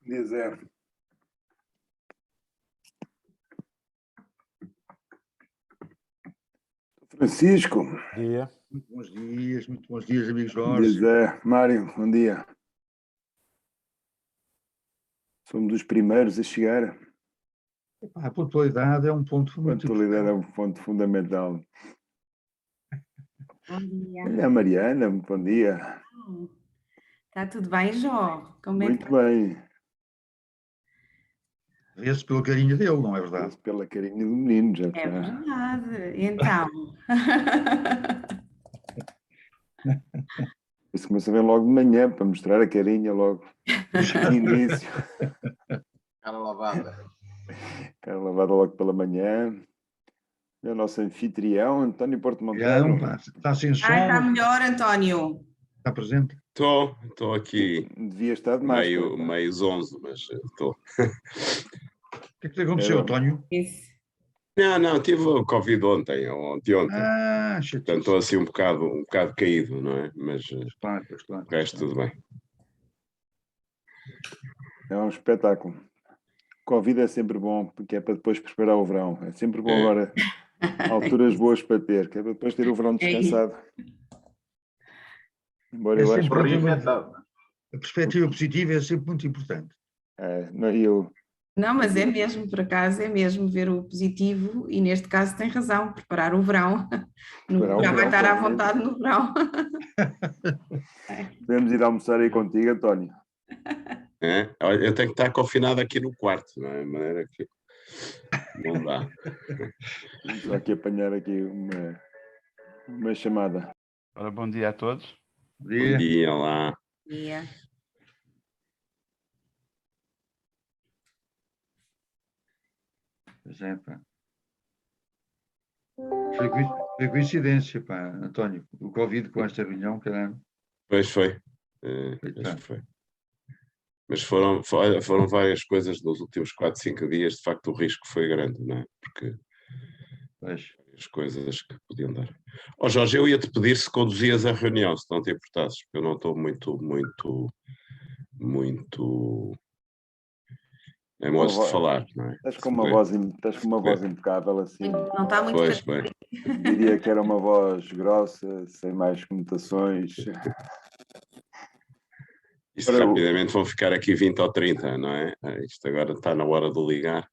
Dia Zé. Francisco. Dia. Muito bons dias, amigos Dia Jorge. Zé. Mário, bom dia. Somos dos primeiros a chegar. A pontualidade é um ponto muito Pontualidade é importante. um ponto fundamental. Bom dia. Olha a Mariana, bom dia. Está tudo bem, Jó? Como é que Muito bem. Vê-se pelo carinho dele, não é verdade? Pela carinha do menino, já é está. verdade? Então, Isso começa a ver logo de manhã, para mostrar a carinha logo no início. Cara lavada. Cara lavada logo pela manhã. É o nosso anfitrião, António Porto Monteiro. Está sem som, está melhor, António. está presente. Estou aqui Devia estar de máscara. meio zonzo, mas estou. O que é que te aconteceu, António? Isso. Não, tive o Covid ontem. Portanto, Chatice. estou assim um bocado caído, não é? Mas Claro. o resto tudo bem. É um espetáculo. Covid é sempre bom, porque é para depois preparar o verão. É sempre bom agora, alturas boas para ter, que é para depois ter o verão descansado. Embora É eu acho sempre que... Reinventado. A perspectiva positiva é sempre muito importante. Não, mas é mesmo, por acaso, é mesmo ver o positivo e neste caso tem razão, preparar o verão. Já vai estar à vontade no verão. Podemos ir almoçar aí contigo, António. É? Olha, eu tenho que estar confinado aqui no quarto, não é? De maneira que não dá. Vamos só aqui apanhar aqui uma chamada. Ora, bom dia a todos. Bom dia, lá. Yeah. Pois é, pá. Foi coincidência, pá, António. O Covid com esta reunião, caramba. Pois foi. Acho que foi. Mas foram várias coisas nos últimos 4, 5 dias. De facto, o risco foi grande, não é? Porque as coisas que podiam dar. Jorge, eu ia-te pedir se conduzias a reunião, se não te importasses, porque eu não estou muito em modo de falar, não é? Estás com uma voz impecável, assim. Não está muito Pois bem. Diria que era uma voz grossa, sem mais conotações. Isto rapidamente vão ficar aqui 20 ou 30, não é? Isto agora está na hora de ligar.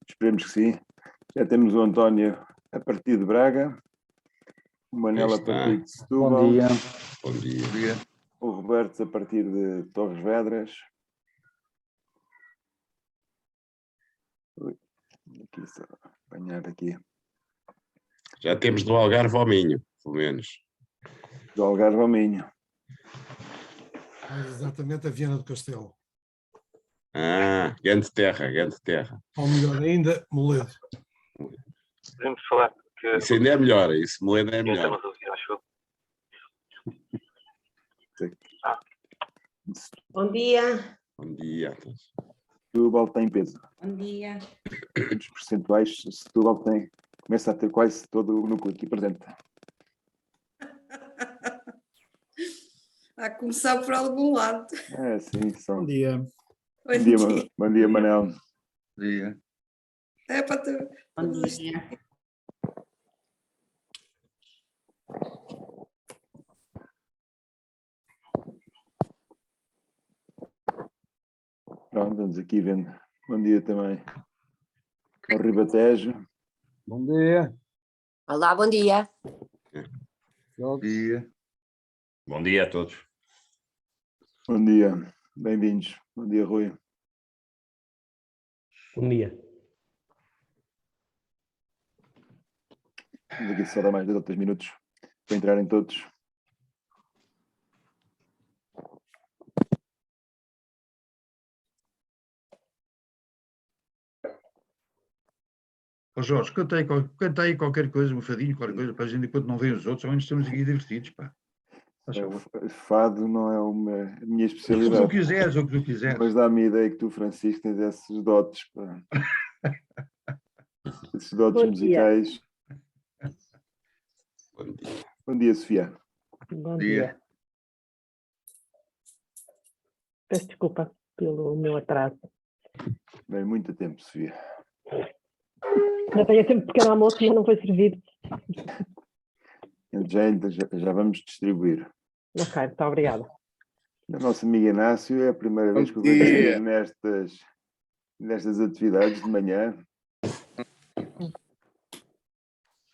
Esperemos que sim. Já temos o António a partir de Braga, o Manel a partir de Setúbal. Bom dia. O Roberto a partir de Torres Vedras. Aqui, só apanhar aqui. Já temos do Algarve ao Minho, pelo menos. Do Algarve ao Minho. Exatamente, a Viana do Castelo. Grande terra. Ou melhor ainda, Moledo. Podemos falar que... Isso ainda é melhor, isso Moledo é melhor. Bom dia. Bom dia a todos. Setúbal tem peso. Bom dia. Os percentuais, Setúbal começa a ter quase todo o núcleo aqui presente. A começar por algum lado. Sim, só. Bom dia. Bom dia, Manel. Bom dia. É para ter... Bom dia. Pronto, vamos aqui vendo. Bom dia também ao Ribatejo. Bom dia. Olá, bom dia. Bom dia. Bom dia a todos. Bom dia, bem-vindos. Bom dia, Rui. Bom dia. Vamos aqui só dar mais 2 ou 3 minutos para entrarem todos. Jorge, canta aí qualquer coisa, um fadinho, qualquer coisa, para a gente, enquanto não vem os outros, ao menos estamos aqui divertidos, pá. Fado não é a minha especialidade. O que tu quiseres. Mas dá-me a ideia que tu, Francisco, tens esses dotes, pá. Esses dotes musicais. Bom dia, Sofia. Bom dia. Peço desculpa pelo meu atraso. Bem, muito tempo, Sofia. Já tenho tempo de pequeno almoço, mas não foi servido. Já vamos distribuir. Ok, muito obrigada. A nossa amiga Inácio, é a primeira vez que eu vejo aqui nestas atividades de manhã.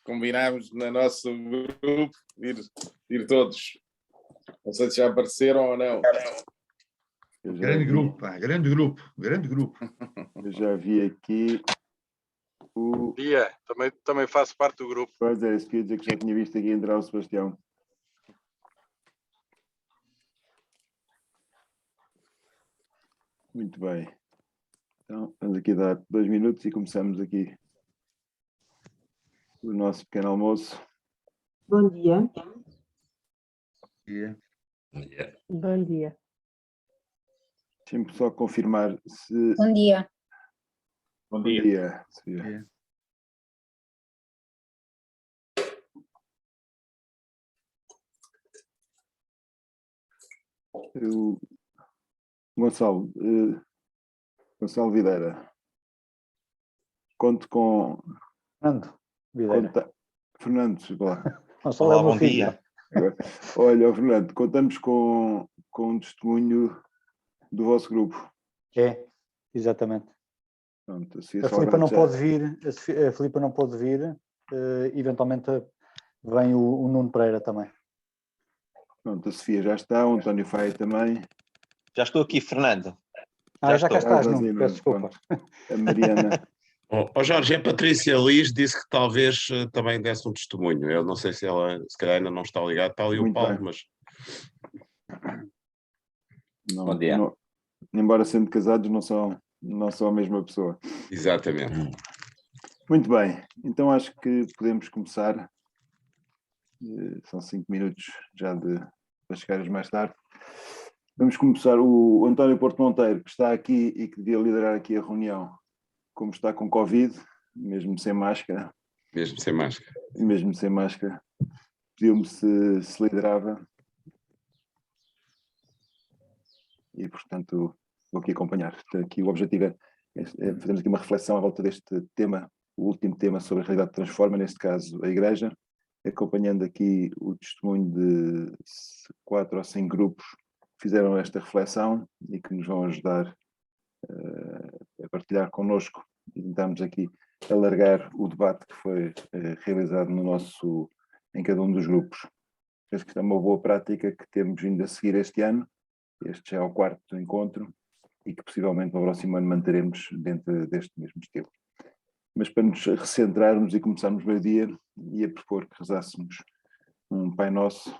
Combinámos no nosso grupo ir todos. Não sei se já apareceram ou não. Grande grupo, pá, grande grupo. Eu já vi aqui o... Dia, também faço parte do grupo. Pois é, isso quer dizer que já tinha visto aqui entrar o Sebastião. Muito bem. Então, vamos aqui dar 2 minutos e começamos aqui o nosso pequeno almoço. Bom dia. Bom dia. Deixem-me só confirmar se... Bom dia. Bom Bom dia, Sofia. Gonçalo Videira, conto com... Fernando, Olá, bom dia. Olha, Fernando, contamos com um testemunho do vosso grupo. É, exatamente. Pronto, A Filipa não pode vir, eventualmente vem o Nuno Pereira também. Pronto, a Sofia já está, o António Faia também. Já estou aqui, Fernando. Já cá estás, Nuno, peço desculpa. A Mariana. Jorge, a Patrícia Liz disse que talvez também desse um testemunho. Eu não sei se ela, se calhar ainda não está ligada, está ali o Paulo, mas... Bom dia. Embora sendo casados, não são a mesma pessoa. Exatamente. Muito bem, então acho que podemos começar. São 5 minutos já para chegares mais tarde. Vamos começar. O António Porto Monteiro, que está aqui e que devia liderar aqui a reunião, como está com Covid, mesmo sem máscara. Mesmo sem máscara. Pediu-me se liderava. E, portanto, vou aqui acompanhar. Aqui o objetivo é fazermos aqui uma reflexão à volta deste tema, o último tema sobre a realidade que transforma, neste caso a Igreja, acompanhando aqui o testemunho de 4 ou 5 grupos que fizeram esta reflexão e que nos vão ajudar a partilhar connosco e tentarmos aqui alargar o debate que foi realizado em cada um dos grupos. Penso que isto é uma boa prática que temos vindo a seguir este ano. Este já é o 4º encontro e que possivelmente no próximo ano manteremos dentro deste mesmo estilo. Mas para nos recentrarmos e começarmos bem o dia, ia propor que rezássemos um Pai Nosso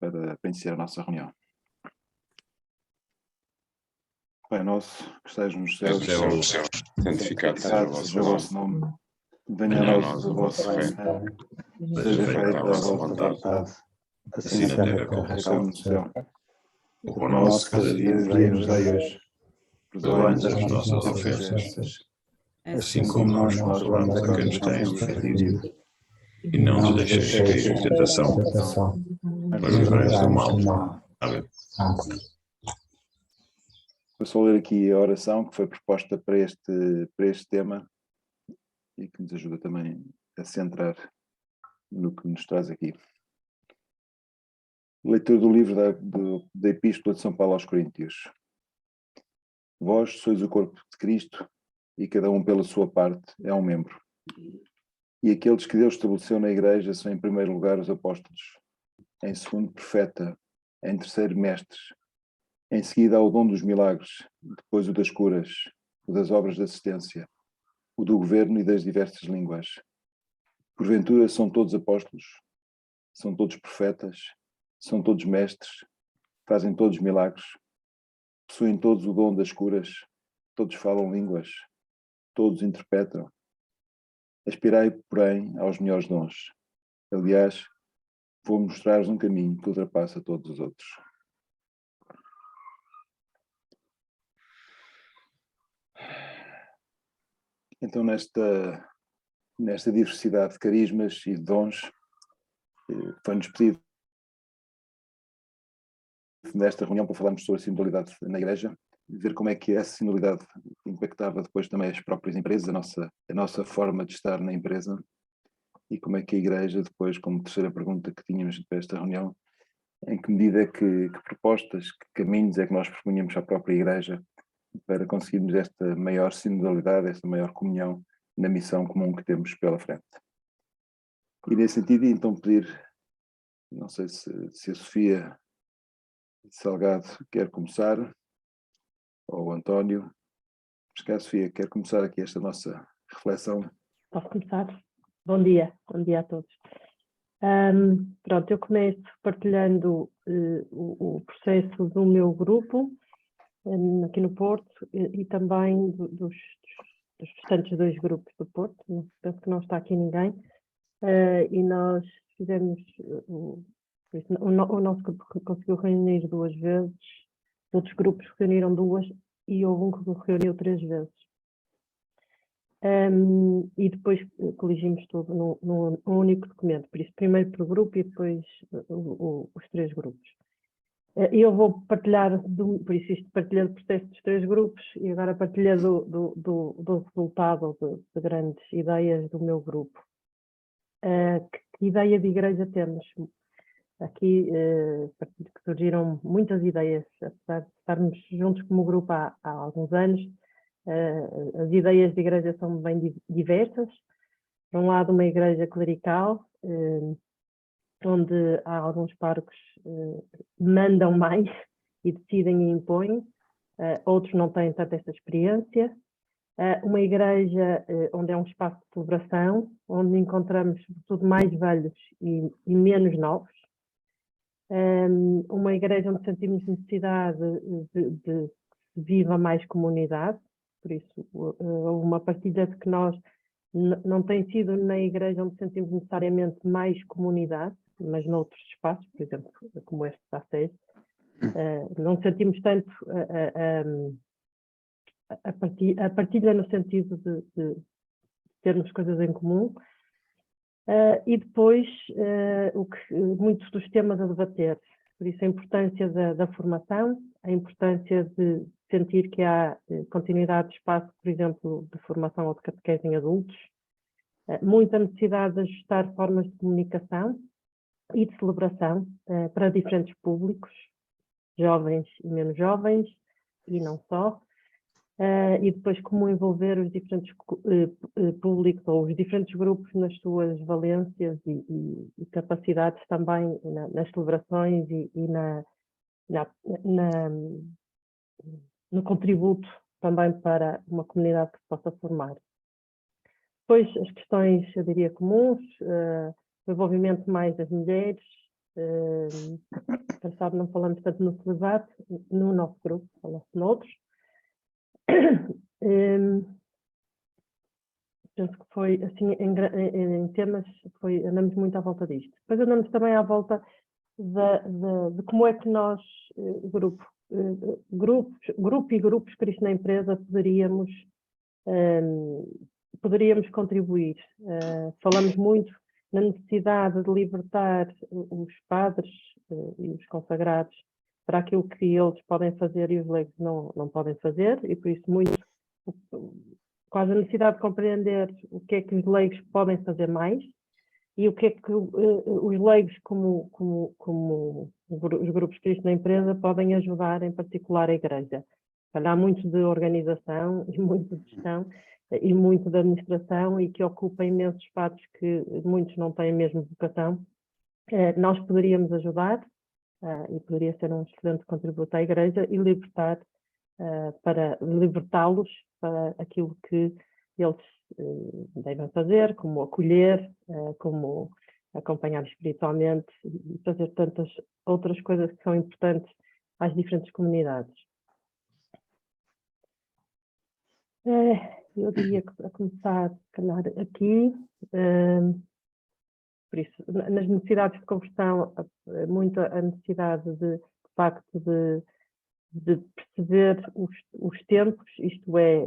para iniciar a nossa reunião. Pai Nosso, que estás nos céus, santificado seja o vosso nome. Venha a nós o vosso reino. Seja feita a vossa vontade, assim na terra como no céu. O pão nosso cada dia nos dai hoje. Perdoai-nos as nossas ofensas, assim como nós perdoamos a quem nos tem ofendido. E não nos deixeis cair em tentação, mas livrai-nos do mal. Amém. Vou só ler aqui a oração que foi proposta para este tema e que nos ajuda também a centrar no que nos traz aqui. Leitura do livro da Epístola de São Paulo aos Coríntios. Vós sois o corpo de Cristo e cada um pela sua parte é um membro. E aqueles que Deus estabeleceu na Igreja são em primeiro lugar os apóstolos, em segundo profeta, em terceiro mestres, em seguida há o dom dos milagres, depois o das curas, o das obras de assistência, o do governo e das diversas línguas. Porventura são todos apóstolos, são todos profetas, são todos mestres, fazem todos milagres, possuem todos o dom das curas, todos falam línguas, todos interpretam. Aspirai, porém, aos melhores dons. Aliás, vou mostrar-vos um caminho que ultrapassa todos os outros. Então, nesta diversidade de carismas e de dons, foi-nos pedido nesta reunião para falarmos sobre a sinodalidade na Igreja, ver como é que essa sinodalidade impactava depois também as próprias empresas, a nossa forma de estar na empresa, e como é que a Igreja depois, como terceira pergunta que tínhamos para esta reunião, em que medida que propostas, que caminhos é que nós propunhamos à própria Igreja para conseguirmos esta maior sinodalidade, esta maior comunhão na missão comum que temos pela frente. E nesse sentido, então pedir, não sei se a Sofia Salgado quer começar, ou o António, mas que a Sofia quer começar aqui esta nossa reflexão. Posso começar? Bom dia a todos. Pronto, eu começo partilhando o processo do meu grupo aqui no Porto e também dos restantes 2 grupos do Porto. Penso que não está aqui ninguém. E nós fizemos, o nosso grupo conseguiu reunir 2 vezes, outros grupos reuniram 2 e houve um que reuniu 3 vezes. E depois coligimos tudo num único documento, por isso primeiro por grupo e depois os 3 grupos. Eu vou partilhar, por isso isto partilhando o processo dos 3 grupos e agora partilhar do resultado de grandes ideias do meu grupo. Que ideia de igreja temos? Aqui surgiram muitas ideias, apesar de estarmos juntos como grupo há alguns anos. As ideias de igreja são bem diversas. Por um lado, uma igreja clerical, onde há alguns párocos mandam mais e decidem e impõem, outros não têm tanta esta experiência. Uma igreja onde é um espaço de celebração, onde encontramos tudo mais velhos e menos novos. Uma igreja onde sentimos necessidade de que se viva mais comunidade. Por isso, uma partilha de que nós não tem sido na igreja onde sentimos necessariamente mais comunidade, mas noutros espaços, por exemplo, como este da SES, não sentimos tanto a partilha no sentido de termos coisas em comum. E depois, muitos dos temas a debater, por isso a importância da formação, a importância de sentir que há continuidade de espaço, por exemplo, de formação ou de catequese em adultos, muita necessidade de ajustar formas de comunicação e de celebração para diferentes públicos, jovens e menos jovens, e não só, e depois como envolver os diferentes públicos ou os diferentes grupos nas suas valências e capacidades também nas celebrações e no contributo também para uma comunidade que se possa formar. Depois as questões, eu diria, comuns, o envolvimento mais das mulheres, quem sabe não falamos tanto no celibato, no nosso grupo, falamos noutros. Penso que foi assim, em temas, andamos muito à volta disto. Depois andamos também à volta de como é que nós, grupo e grupos Cristo na empresa, poderíamos contribuir. Falamos muito na necessidade de libertar os padres e os consagrados para aquilo que eles podem fazer e os leigos não podem fazer, e por isso muito quase a necessidade de compreender o que é que os leigos podem fazer mais e o que é que os leigos, como os grupos Cristo na empresa, podem ajudar, em particular a Igreja. Há muito de organização e muito de gestão e muito de administração e que ocupa imensos espaços que muitos não têm mesmo vocação. Nós poderíamos ajudar e poderia ser um excelente contributo à Igreja e para libertá-los para aquilo que eles devem fazer, como acolher, como acompanhar espiritualmente e fazer tantas outras coisas que são importantes às diferentes comunidades. Eu diria que a começar, se calhar, aqui, por isso, nas necessidades de conversão, muito a necessidade de facto de perceber os tempos, isto é,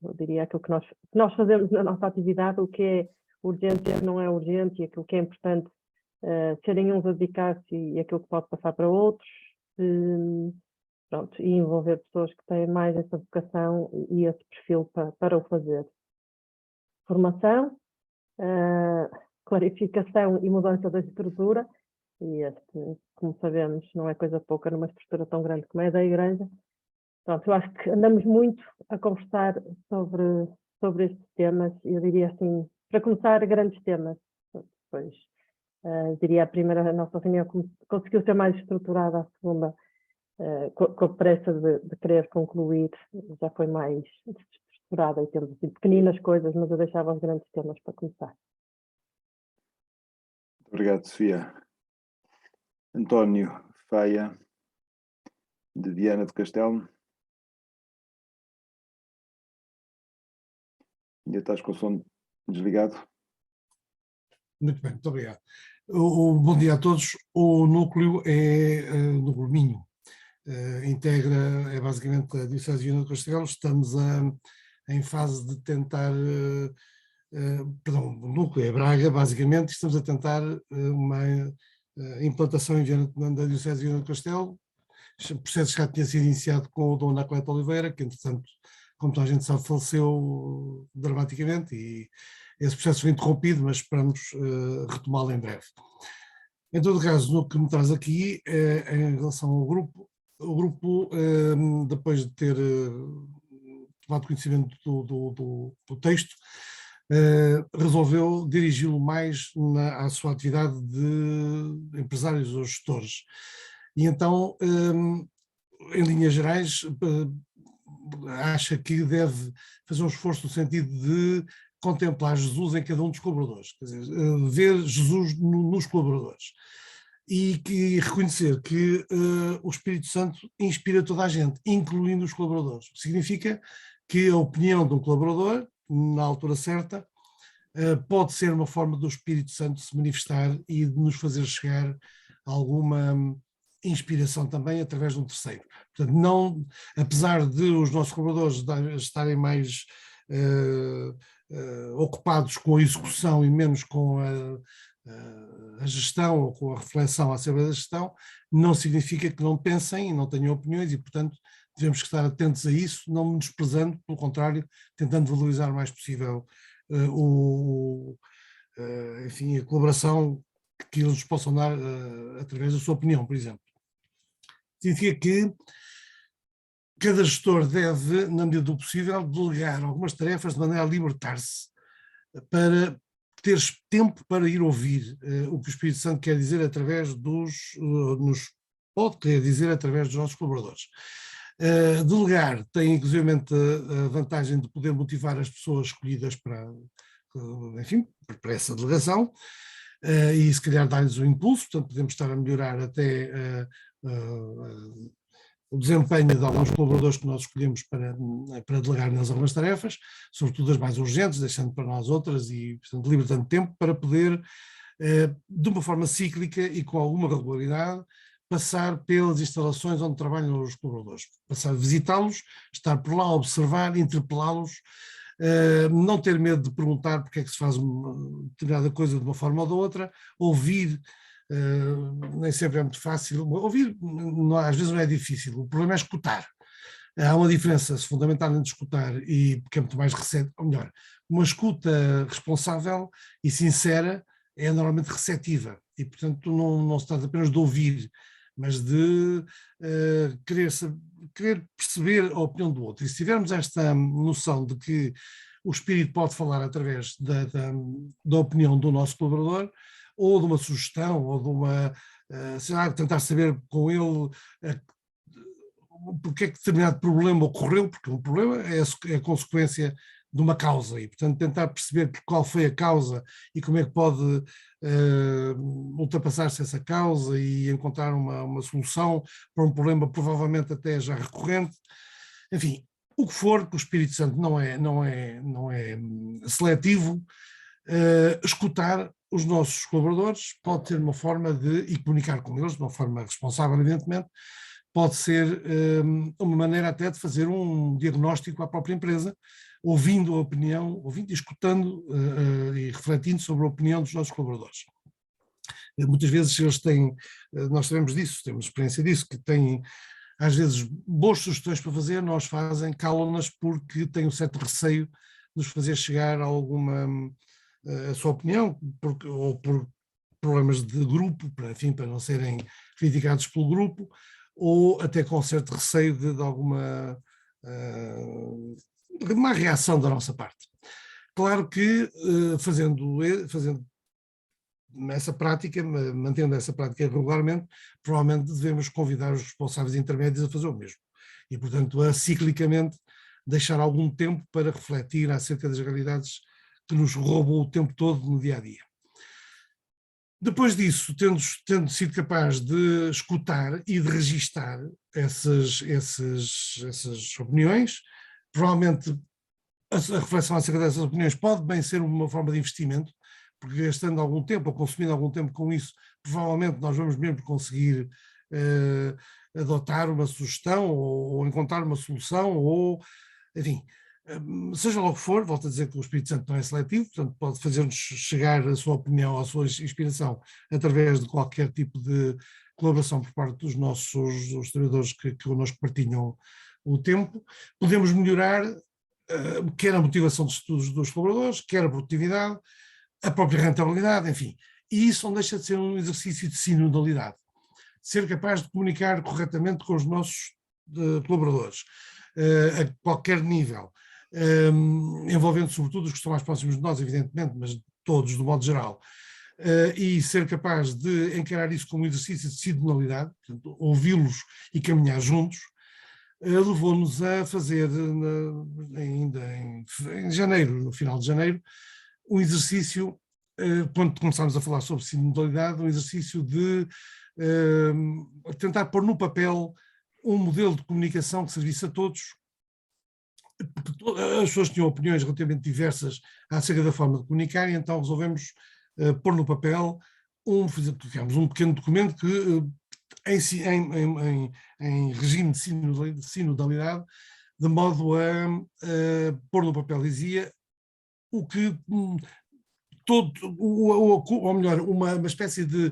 eu diria aquilo que nós fazemos na nossa atividade, o que é urgente e o que não é urgente, e aquilo que é importante serem uns a dedicar-se e aquilo que pode passar para outros, pronto, e envolver pessoas que têm mais essa vocação e esse perfil para o fazer. Formação, clarificação e mudança da estrutura, e como sabemos, não é coisa pouca numa estrutura tão grande como é a da Igreja. Pronto, eu acho que andamos muito a conversar sobre estes temas, e eu diria assim, para começar, grandes temas. Depois, diria a primeira, a nossa reunião conseguiu ser mais estruturada, a segunda, com a pressa de querer concluir, já foi mais estruturada, e temos assim, pequeninas coisas, mas eu deixava os grandes temas para começar. Obrigado, Sofia. António Faia, de Viana do Castelo. Ainda estás com o som desligado? Muito bem, muito obrigado. Bom dia a todos. O núcleo é no Minho. Integra, é basicamente a Diocese de Viana do Castelo. Estamos em fase de tentar, o núcleo é Braga, basicamente, e estamos a tentar uma implantação em Viana, da Diocese de Viana do Castelo. O processo já tinha sido iniciado com o Dom Anacleto Oliveira, que entretanto, como toda a gente sabe, faleceu dramaticamente, e esse processo foi interrompido, mas esperamos retomá-lo em breve. Em todo caso, no que me traz aqui, em relação ao grupo, o grupo, depois de ter tomado conhecimento do texto, resolveu dirigi-lo mais à sua atividade de empresários ou gestores. E então, em linhas gerais, acha que deve fazer um esforço no sentido de contemplar Jesus em cada um dos colaboradores, quer dizer, ver Jesus nos colaboradores, e reconhecer que o Espírito Santo inspira toda a gente, incluindo os colaboradores. Significa que a opinião de um colaborador, na altura certa, pode ser uma forma do Espírito Santo se manifestar e de nos fazer chegar alguma inspiração também através de um terceiro. Portanto, não, apesar de os nossos colaboradores estarem mais ocupados com a execução e menos com a gestão ou com a reflexão acerca da gestão, não significa que não pensem e não tenham opiniões, e portanto devemos estar atentos a isso, não desprezando, pelo contrário, tentando valorizar o mais possível enfim, a colaboração que eles nos possam dar através da sua opinião, por exemplo. Significa que cada gestor deve, na medida do possível, delegar algumas tarefas de maneira a libertar-se, para ter tempo para ir ouvir o que o Espírito Santo quer dizer através nos pode querer dizer através dos nossos colaboradores. Delegar tem inclusivamente a vantagem de poder motivar as pessoas escolhidas para essa delegação, e se calhar dar-lhes um impulso. Portanto, podemos estar a melhorar até o desempenho de alguns colaboradores que nós escolhemos para delegar neles algumas tarefas, sobretudo as mais urgentes, deixando para nós outras e, portanto, libertando tempo para poder, de uma forma cíclica e com alguma regularidade, passar pelas instalações onde trabalham os colaboradores, passar a visitá-los, estar por lá, observar, interpelá-los, não ter medo de perguntar porque é que se faz uma determinada coisa de uma forma ou de outra, ouvir. Nem sempre é muito fácil, ouvir às vezes não é difícil, o problema é escutar. Há uma diferença fundamental entre escutar e que é muito mais receptiva, ou melhor, uma escuta responsável e sincera é normalmente receptiva, e portanto não se trata apenas de ouvir, mas de querer perceber a opinião do outro. E se tivermos esta noção de que o Espírito pode falar através da opinião do nosso colaborador, ou de uma sugestão, ou de uma, tentar saber com ele porque é que determinado problema ocorreu, porque um problema é a consequência de uma causa, e portanto tentar perceber qual foi a causa e como é que pode ultrapassar-se essa causa e encontrar uma solução para um problema provavelmente até já recorrente. Enfim, o que for, que o Espírito Santo não é seletivo. Escutar os nossos colaboradores pode ser uma forma e comunicar com eles de uma forma responsável, evidentemente, pode ser uma maneira até de fazer um diagnóstico à própria empresa, ouvindo a opinião, ouvindo e escutando e refletindo sobre a opinião dos nossos colaboradores. Muitas vezes eles têm, nós sabemos disso, temos experiência disso, que têm às vezes boas sugestões para fazer, nós fazem, calam-nas porque têm um certo receio de nos fazer chegar a alguma, a sua opinião, ou por problemas de grupo, enfim, para não serem criticados pelo grupo, ou até com certo receio de alguma má reação da nossa parte. Claro que fazendo essa prática, mantendo essa prática regularmente, provavelmente devemos convidar os responsáveis intermédios a fazer o mesmo. E, portanto, a ciclicamente deixar algum tempo para refletir acerca das realidades que nos roubam o tempo todo no dia-a-dia. Depois disso, tendo sido capaz de escutar e de registar essas opiniões, provavelmente a reflexão acerca dessas opiniões pode bem ser uma forma de investimento, porque gastando algum tempo ou consumindo algum tempo com isso, provavelmente nós vamos mesmo conseguir adotar uma sugestão ou encontrar uma solução, ou, enfim, seja lá o que for. Volto a dizer que o Espírito Santo não é seletivo, portanto pode fazer-nos chegar a sua opinião, a sua inspiração, através de qualquer tipo de colaboração por parte dos nossos trabalhadores que connosco partilham o tempo. Podemos melhorar quer a motivação de estudos dos colaboradores, quer a produtividade, a própria rentabilidade, enfim. E isso não deixa de ser um exercício de sinodalidade. Ser capaz de comunicar corretamente com os nossos colaboradores, a qualquer nível, envolvendo sobretudo os que estão mais próximos de nós, evidentemente, mas todos, do modo geral, e ser capaz de encarar isso como um exercício de sinodalidade, ouvi-los e caminhar juntos, levou-nos a fazer, ainda em janeiro, no final de janeiro, um exercício, quando começámos a falar sobre sinodalidade, um exercício de tentar pôr no papel um modelo de comunicação que servisse a todos, porque as pessoas tinham opiniões relativamente diversas acerca da forma de comunicar, e então resolvemos pôr no papel um pequeno documento que, em regime de sinodalidade, de modo a pôr no papel, dizia, o que ou melhor, uma espécie de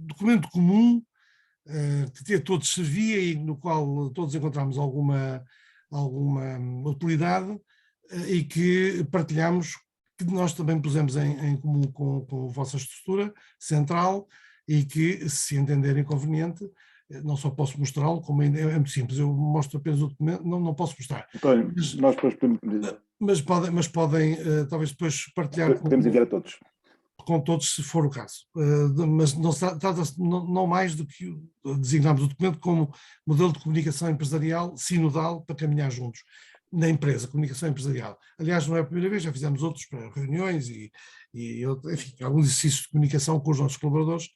documento comum que a todos servia e no qual todos encontramos alguma utilidade, e que partilhamos, que nós também pusemos em comum com a vossa estrutura central, e que, se entenderem conveniente, não só posso mostrá-lo, como é muito simples, eu mostro apenas o documento, não posso mostrar. António, nós depois podemos... Mas podem, talvez depois partilhar podemos enviar a todos. Com todos, se for o caso. Mas não trata-se não mais do que designarmos o documento como modelo de comunicação empresarial sinodal para caminhar juntos na empresa, comunicação empresarial. Aliás, não é a primeira vez, já fizemos outros para reuniões e enfim, alguns exercícios de comunicação com os nossos colaboradores,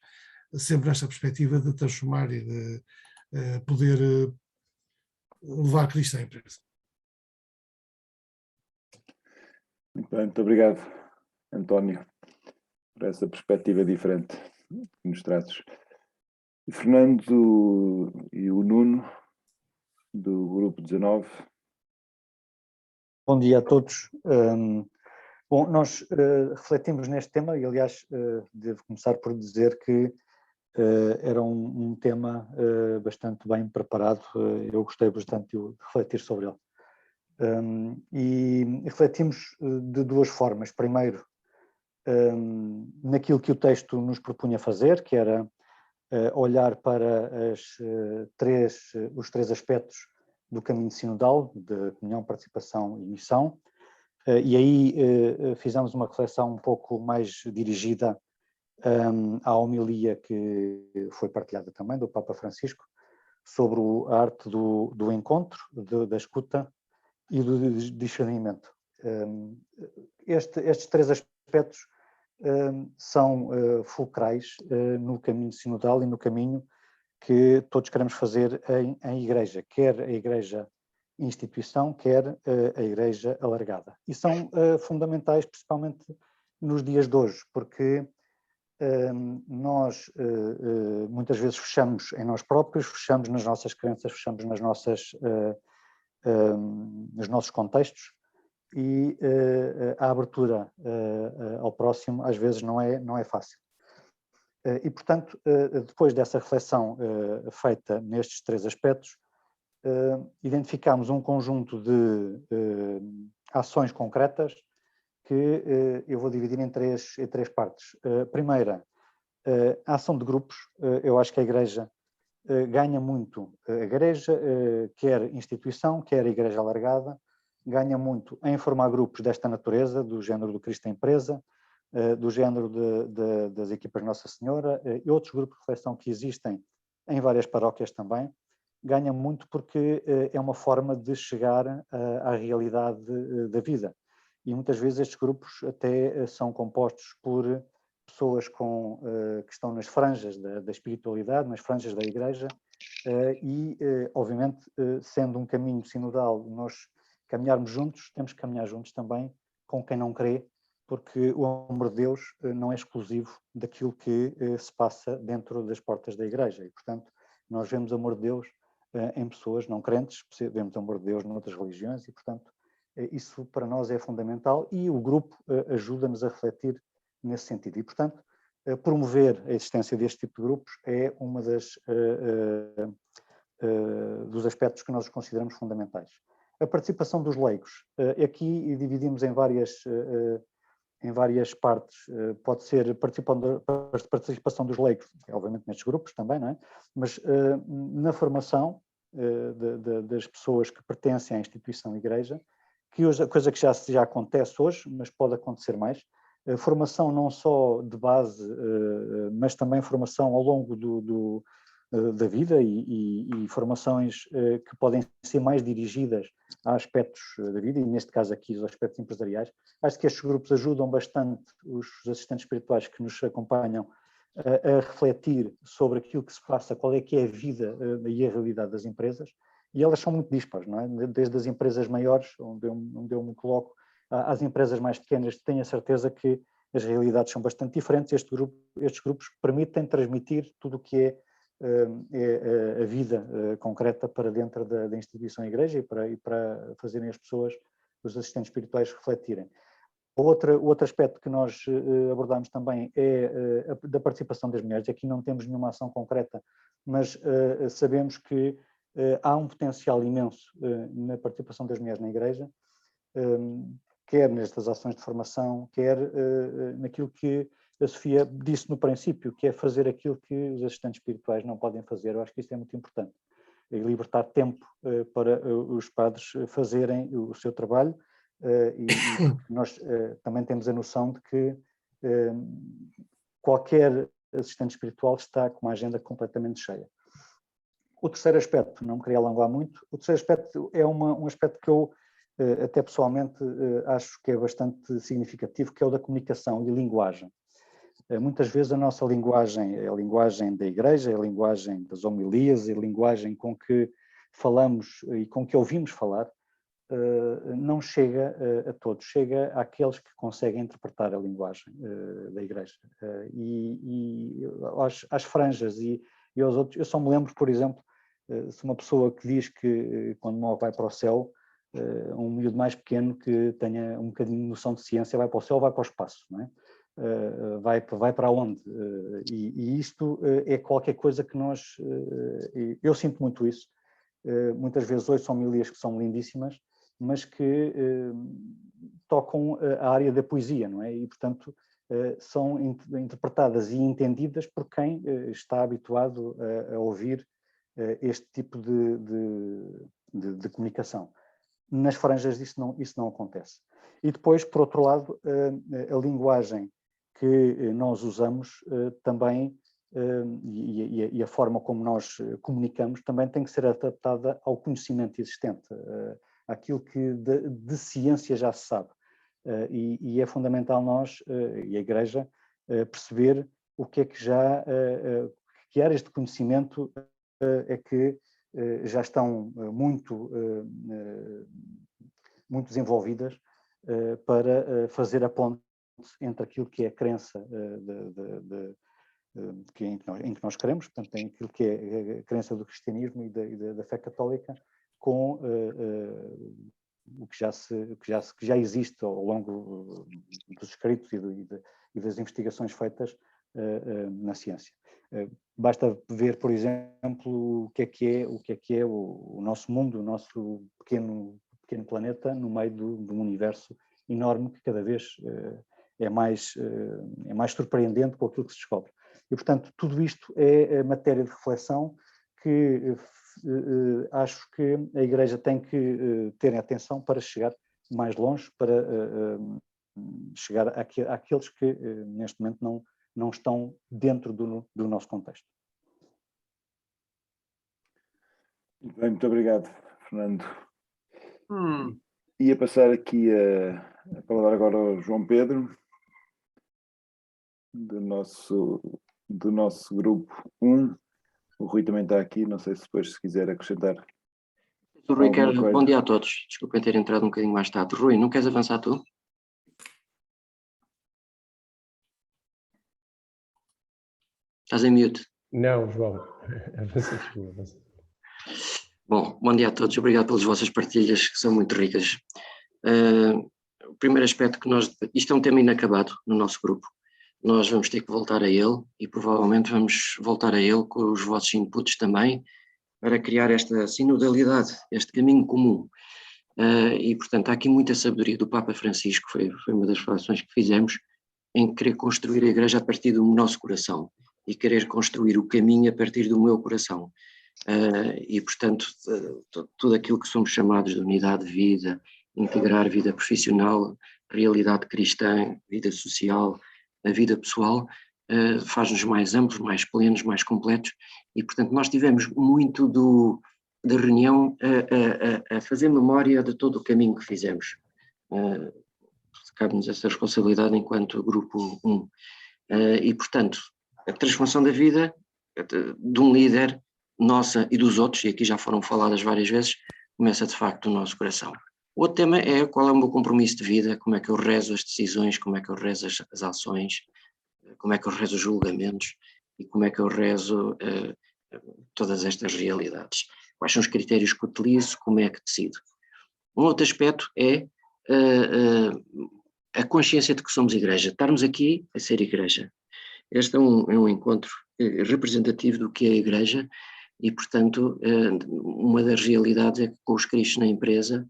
sempre nesta perspectiva de transformar e de poder levar Cristo à empresa. Muito bem, muito obrigado, António, por essa perspectiva diferente que nos trazes. O Fernando e o Nuno, do Grupo 19. Bom dia a todos. Bom, nós refletimos neste tema e, aliás, devo começar por dizer que era um tema bastante bem preparado. Eu gostei bastante de refletir sobre ele. E refletimos de duas formas. Primeiro, naquilo que o texto nos propunha fazer, que era olhar para os três aspectos do caminho sinodal, de comunhão, participação e missão, e aí fizemos uma reflexão um pouco mais dirigida à homilia que foi partilhada também do Papa Francisco, sobre a arte do encontro, da escuta e do discernimento. Estes três aspectos são fulcrais no caminho sinodal e no caminho que todos queremos fazer em igreja, quer a igreja instituição, quer a igreja alargada. E são fundamentais, principalmente nos dias de hoje, porque nós muitas vezes fechamos em nós próprios, fechamos nas nossas crenças, fechamos nos nossos contextos, e a abertura ao próximo às vezes não é fácil. E, portanto, depois dessa reflexão feita nestes 3 aspectos, identificámos um conjunto de ações concretas que eu vou dividir em três partes. Primeira, a ação de grupos. Eu acho que a Igreja ganha muito. A Igreja, quer instituição, quer a Igreja alargada, ganha muito em formar grupos desta natureza, do género do Cristo em Empresa, do género das equipas Nossa Senhora e outros grupos de reflexão que existem em várias paróquias também. Ganha muito porque é uma forma de chegar à realidade da vida. E muitas vezes estes grupos até são compostos por pessoas que estão nas franjas da espiritualidade, nas franjas da Igreja, e, obviamente, sendo um caminho sinodal, nós caminharmos juntos, temos que caminhar juntos também com quem não crê, porque o amor de Deus não é exclusivo daquilo que se passa dentro das portas da Igreja. E, portanto, nós vemos o amor de Deus em pessoas não crentes, vemos o amor de Deus noutras religiões e, portanto, isso para nós é fundamental e o grupo ajuda-nos a refletir nesse sentido. E, portanto, promover a existência deste tipo de grupos é uma dos aspectos que nós consideramos fundamentais. A participação dos leigos. Aqui dividimos em várias partes. Pode ser participação dos leigos, obviamente nestes grupos também, não é? Mas na formação das pessoas que pertencem à instituição Igreja, coisa que já acontece hoje, mas pode acontecer mais. Formação não só de base, mas também formação ao longo da vida e formações que podem ser mais dirigidas a aspectos da vida, e neste caso aqui os aspectos empresariais. Acho que estes grupos ajudam bastante os assistentes espirituais que nos acompanham a refletir sobre aquilo que se passa, qual é que é a vida e a realidade das empresas, e elas são muito dispares, não é? Desde as empresas maiores, onde eu me coloco, às empresas mais pequenas, tenho a certeza que as realidades são bastante diferentes. Estes grupos permitem transmitir tudo o que é a vida concreta para dentro da instituição Igreja e para fazerem as pessoas, os assistentes espirituais, refletirem. Outro aspecto que nós abordamos também é da participação das mulheres. Aqui não temos nenhuma ação concreta, mas sabemos que há um potencial imenso na participação das mulheres na Igreja, quer nestas ações de formação, quer naquilo que a Sofia disse no princípio, que é fazer aquilo que os assistentes espirituais não podem fazer. Eu acho que isso é muito importante. É libertar tempo para os padres fazerem o seu trabalho, e nós também temos a noção de que qualquer assistente espiritual está com uma agenda completamente cheia. O terceiro aspecto, não me queria alongar muito, o terceiro aspecto é um aspecto que eu até pessoalmente acho que é bastante significativo, que é o da comunicação e linguagem. Muitas vezes a nossa linguagem é a linguagem da Igreja, é a linguagem das homilias, é a linguagem com que falamos e com que ouvimos falar, não chega a todos, chega àqueles que conseguem interpretar a linguagem da Igreja. E às franjas e aos outros, eu só me lembro, por exemplo, se uma pessoa que diz que quando morre vai para o céu, um miúdo mais pequeno que tenha um bocadinho de noção de ciência, vai para o céu ou vai para o espaço, não é? Vai para onde? E isto é qualquer coisa que eu sinto muito isso. Muitas vezes hoje são homilias que são lindíssimas, mas que tocam a área da poesia, não é? E, portanto, são interpretadas e entendidas por quem está habituado a ouvir este tipo de comunicação. Nas franjas isso não acontece. E depois, por outro lado, a linguagem que nós usamos também, e a forma como nós comunicamos, também tem que ser adaptada ao conhecimento existente, àquilo que de ciência já se sabe. E é fundamental nós, e a Igreja, perceber o que é que áreas de conhecimento é que já estão muito desenvolvidas para fazer a ponte entre aquilo que é a crença em que nós cremos, portanto, em aquilo que é a crença do cristianismo e da fé católica, com o que já existe ao longo dos escritos e das investigações feitas na ciência. Basta ver, por exemplo, o que é o nosso mundo, o nosso pequeno planeta no meio de um universo enorme que cada vez é mais surpreendente com aquilo que se descobre. E, portanto, tudo isto é matéria de reflexão que acho que a Igreja tem que ter atenção para chegar mais longe, para chegar àqueles que neste momento não estão dentro do nosso contexto. Bem, muito obrigado, Fernando. Ia passar aqui a palavra agora ao João Pedro, do nosso grupo 1. O Rui também está aqui, não sei se depois se quiser acrescentar. Rui, bom dia a todos. Desculpem ter entrado um bocadinho mais tarde. Rui, não queres avançar tu? Estás em mute. Não, João. Avança tu, avança. Bom, bom dia a todos. Obrigado pelas vossas partilhas, que são muito ricas. O primeiro aspecto que isto é um tema inacabado no nosso grupo. Nós vamos ter que voltar a ele e provavelmente vamos voltar a ele com os vossos inputs também para criar esta sinodalidade, este caminho comum. E, portanto, há aqui muita sabedoria do Papa Francisco, foi uma das reflexões que fizemos, em querer construir a Igreja a partir do nosso coração e querer construir o caminho a partir do meu coração. E, portanto, tudo aquilo que somos chamados de unidade de vida, integrar vida profissional, realidade cristã, vida social, a vida pessoal, faz-nos mais amplos, mais plenos, mais completos, e portanto nós tivemos muito da reunião a fazer memória de todo o caminho que fizemos. Cabe-nos essa responsabilidade enquanto grupo 1. E portanto, a transformação da vida de um líder, nossa e dos outros, e aqui já foram faladas várias vezes, começa de facto no nosso coração. O outro tema é qual é o meu compromisso de vida, como é que eu rezo as decisões, como é que eu rezo as ações, como é que eu rezo os julgamentos e como é que eu rezo todas estas realidades. Quais são os critérios que utilizo, como é que decido. Um outro aspecto é a consciência de que somos igreja, estarmos aqui a ser igreja. Este é um encontro representativo do que é a igreja e, portanto, uma das realidades é que com os Cristos na empresa,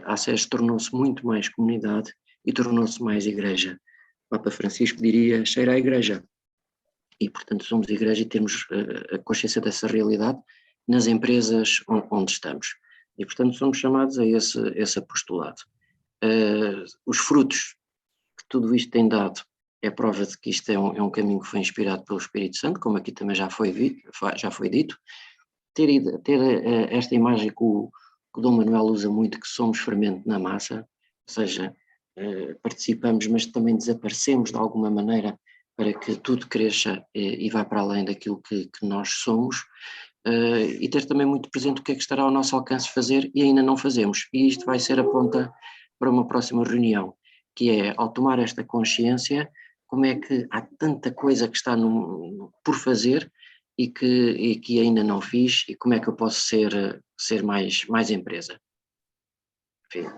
a ACES tornou-se muito mais comunidade e tornou-se mais igreja. O Papa Francisco diria, cheira a igreja. E, portanto, somos igreja e temos a consciência dessa realidade nas empresas onde estamos. E, portanto, somos chamados a esse apostolado. Os frutos que tudo isto tem dado é prova de que isto é um caminho que foi inspirado pelo Espírito Santo, como aqui também já foi dito. Ter esta imagem que o Dom Manuel usa muito, que somos fermento na massa, ou seja, participamos, mas também desaparecemos de alguma maneira para que tudo cresça e vá para além daquilo que nós somos, e ter também muito presente o que é que estará ao nosso alcance fazer e ainda não fazemos. E isto vai ser a ponta para uma próxima reunião, que é, ao tomar esta consciência, como é que há tanta coisa que está por fazer e que ainda não fiz, e como é que eu posso ser mais empresa. Enfim,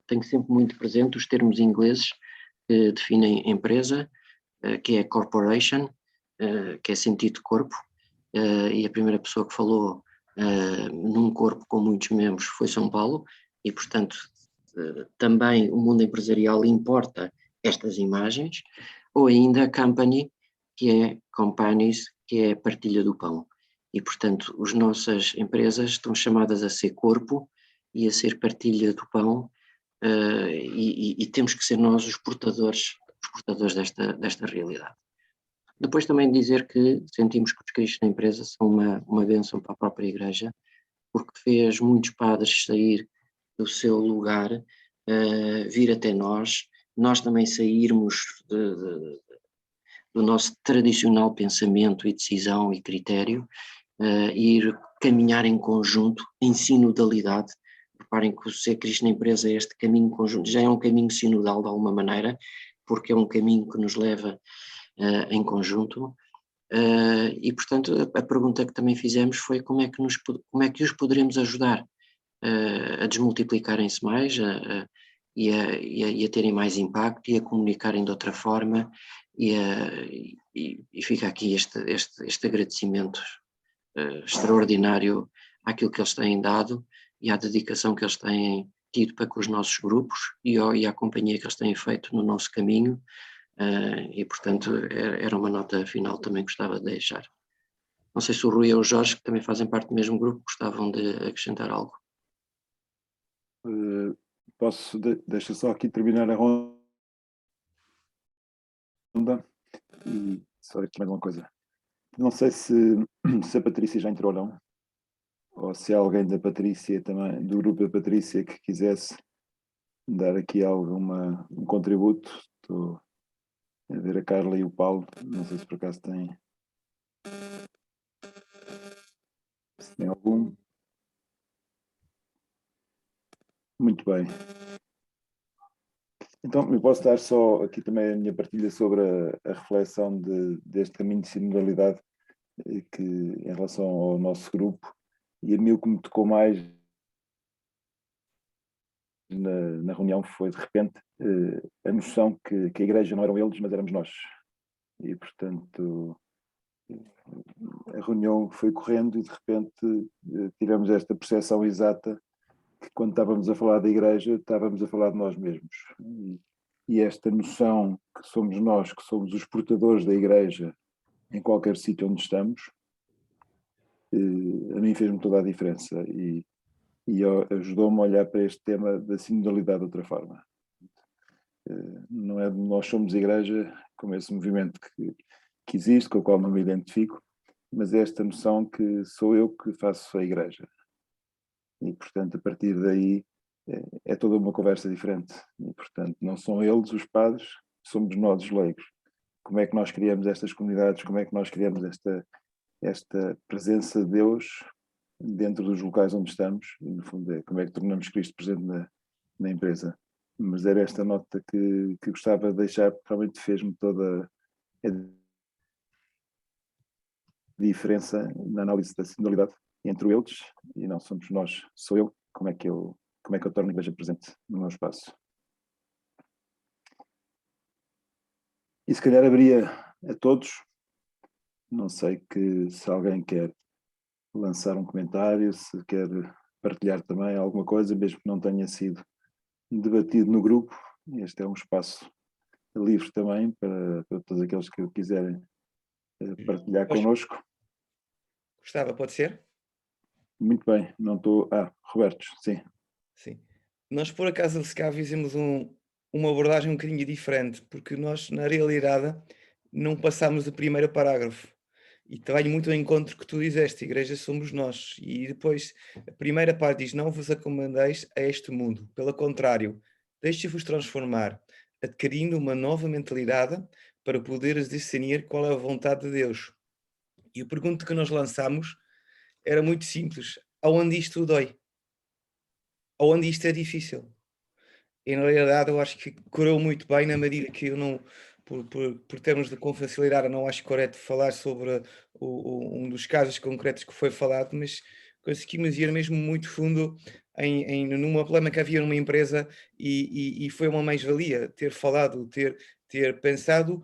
tenho sempre muito presente os termos ingleses que definem empresa, que é corporation, que é sentido de corpo, e a primeira pessoa que falou num corpo com muitos membros foi São Paulo, e portanto também o mundo empresarial importa estas imagens, ou ainda company, que é companies, que é a partilha do pão. E, portanto, as nossas empresas estão chamadas a ser corpo e a ser partilha do pão, e temos que ser nós os portadores desta realidade. Depois também dizer que sentimos que os Cristos na empresa são uma bênção para a própria Igreja, porque fez muitos padres sair do seu lugar, vir até nós também sairmos do nosso tradicional pensamento e decisão e critério, e ir caminhar em conjunto, em sinodalidade. Reparem que o ser Cristo na empresa é este caminho conjunto, já é um caminho sinodal de alguma maneira, porque é um caminho que nos leva em conjunto, e portanto a pergunta que também fizemos foi como é que os poderemos ajudar a desmultiplicarem-se mais e a terem mais impacto e a comunicarem de outra forma, e fica aqui este agradecimento extraordinário àquilo que eles têm dado e à dedicação que eles têm tido para com os nossos grupos e à companhia que eles têm feito no nosso caminho, e portanto era uma nota final que também gostava de deixar. Não sei se o Rui ou o Jorge, que também fazem parte do mesmo grupo, gostavam de acrescentar algo. Deixa só aqui terminar a ronda e só aqui mais uma coisa. Não sei se a Patrícia já entrou ou não, ou se há alguém da Patrícia também, do grupo da Patrícia, que quisesse dar aqui um contributo. Estou a ver a Carla e o Paulo, não sei se por acaso tem algum. Muito bem. Então, eu posso dar só aqui também a minha partilha sobre a reflexão deste caminho de sinodalidade que, em relação ao nosso grupo, e a mim o que me tocou mais na reunião foi, de repente, a noção que a igreja não eram eles, mas éramos nós. E, portanto, a reunião foi correndo e, de repente, tivemos esta percepção exata que, quando estávamos a falar da igreja, estávamos a falar de nós mesmos. E esta noção que somos nós, que somos os portadores da igreja em qualquer sítio onde estamos, a mim fez-me toda a diferença e ajudou-me a olhar para este tema da sinodalidade de outra forma. Não é nós somos igreja, como esse movimento que existe, com o qual não me identifico, mas é esta noção que sou eu que faço a igreja. E, portanto, a partir daí é toda uma conversa diferente. E, portanto, não são eles os padres, somos nós os leigos. Como é que nós criamos estas comunidades, como é que nós criamos esta presença de Deus dentro dos locais onde estamos, e, no fundo, como é que tornamos Cristo presente na empresa. Mas era esta nota que gostava de deixar, porque realmente fez-me toda a diferença na análise da sinodalidade entre eles, e não somos nós, sou eu, como é que eu torno a igreja presente no meu espaço. E se calhar abria a todos, não sei se alguém quer lançar um comentário, se quer partilhar também alguma coisa, mesmo que não tenha sido debatido no grupo. Este é um espaço livre também para todos aqueles que quiserem partilhar connosco. Gostava, pode ser? Muito bem, não estou... Roberto, sim. Sim. Nós, por acaso, se cá fizemos uma abordagem um bocadinho diferente, porque nós, na realidade, não passámos o primeiro parágrafo. E vai muito ao encontro que tu disseste, igreja somos nós. E depois, a primeira parte diz, não vos acomodeis a este mundo. Pelo contrário, deixe-vos transformar, adquirindo uma nova mentalidade para poderes discernir qual é a vontade de Deus. E a pergunta que nós lançamos era muito simples. Aonde isto dói? Aonde isto é difícil? E na realidade eu acho que correu muito bem na medida que eu não, por termos de confidencialidade, eu não acho correto falar sobre um dos casos concretos que foi falado, mas conseguimos ir mesmo muito fundo numa problema que havia numa empresa e foi uma mais-valia ter falado, ter pensado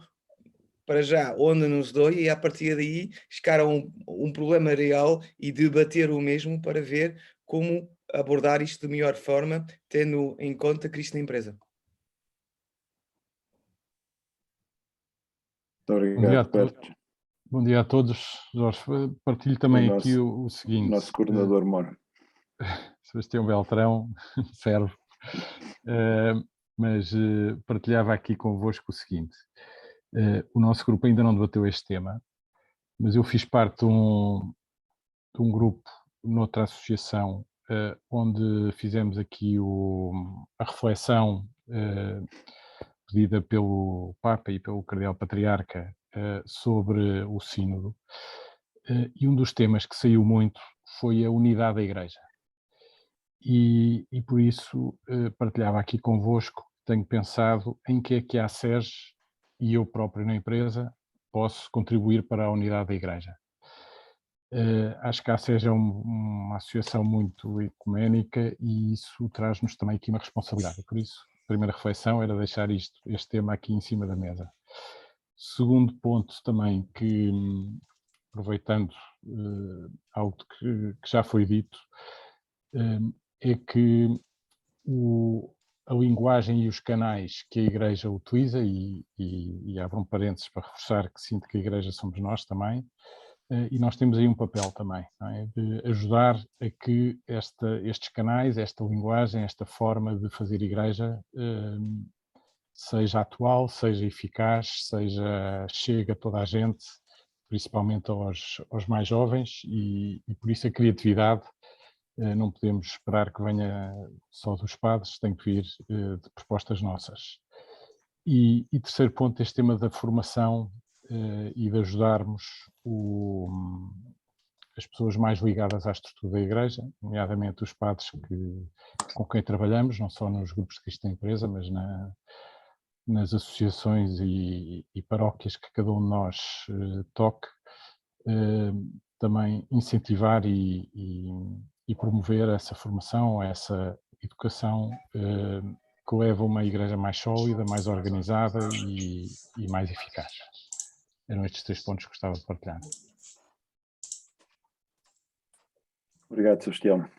para já onde nos dói e a partir daí chegar a um problema real e debater o mesmo para ver como abordar isto de melhor forma, tendo em conta Cristo na empresa. Muito obrigado, Bom dia a todos. Jorge, partilho também aqui o seguinte. Nosso coordenador Moro. Sebastião Beltrão, serve. Mas partilhava aqui convosco o seguinte. O nosso grupo ainda não debateu este tema, mas eu fiz parte de um grupo noutra associação onde fizemos aqui a reflexão pedida pelo Papa e pelo Cardeal Patriarca sobre o Sínodo, e um dos temas que saiu muito foi a unidade da Igreja. E por isso partilhava aqui convosco, tenho pensado em que é que a SERS e eu próprio na empresa posso contribuir para a unidade da Igreja. Acho que a ACEJ é uma associação muito ecuménica e isso traz-nos também aqui uma responsabilidade. Por isso, a primeira reflexão era deixar este tema aqui em cima da mesa. Segundo ponto também que, aproveitando algo que já foi dito, é que a linguagem e os canais que a Igreja utiliza, e abro um parênteses para reforçar que sinto que a Igreja somos nós também, e nós temos aí um papel também, não é? De ajudar a que estes canais, esta linguagem, esta forma de fazer Igreja seja atual, seja eficaz, chegue a toda a gente, principalmente aos mais jovens, e por isso a criatividade não podemos esperar que venha só dos padres, tem que vir de propostas nossas. E terceiro ponto, este tema da formação e de ajudarmos as pessoas mais ligadas à estrutura da Igreja, nomeadamente os padres com quem trabalhamos, não só nos grupos de Cristo da Empresa, mas nas associações e paróquias que cada um de nós toque, também incentivar e promover essa formação, essa educação que leva a uma Igreja mais sólida, mais organizada e mais eficaz. Eram estes 3 pontos que gostava de partilhar. Obrigado, Sebastião.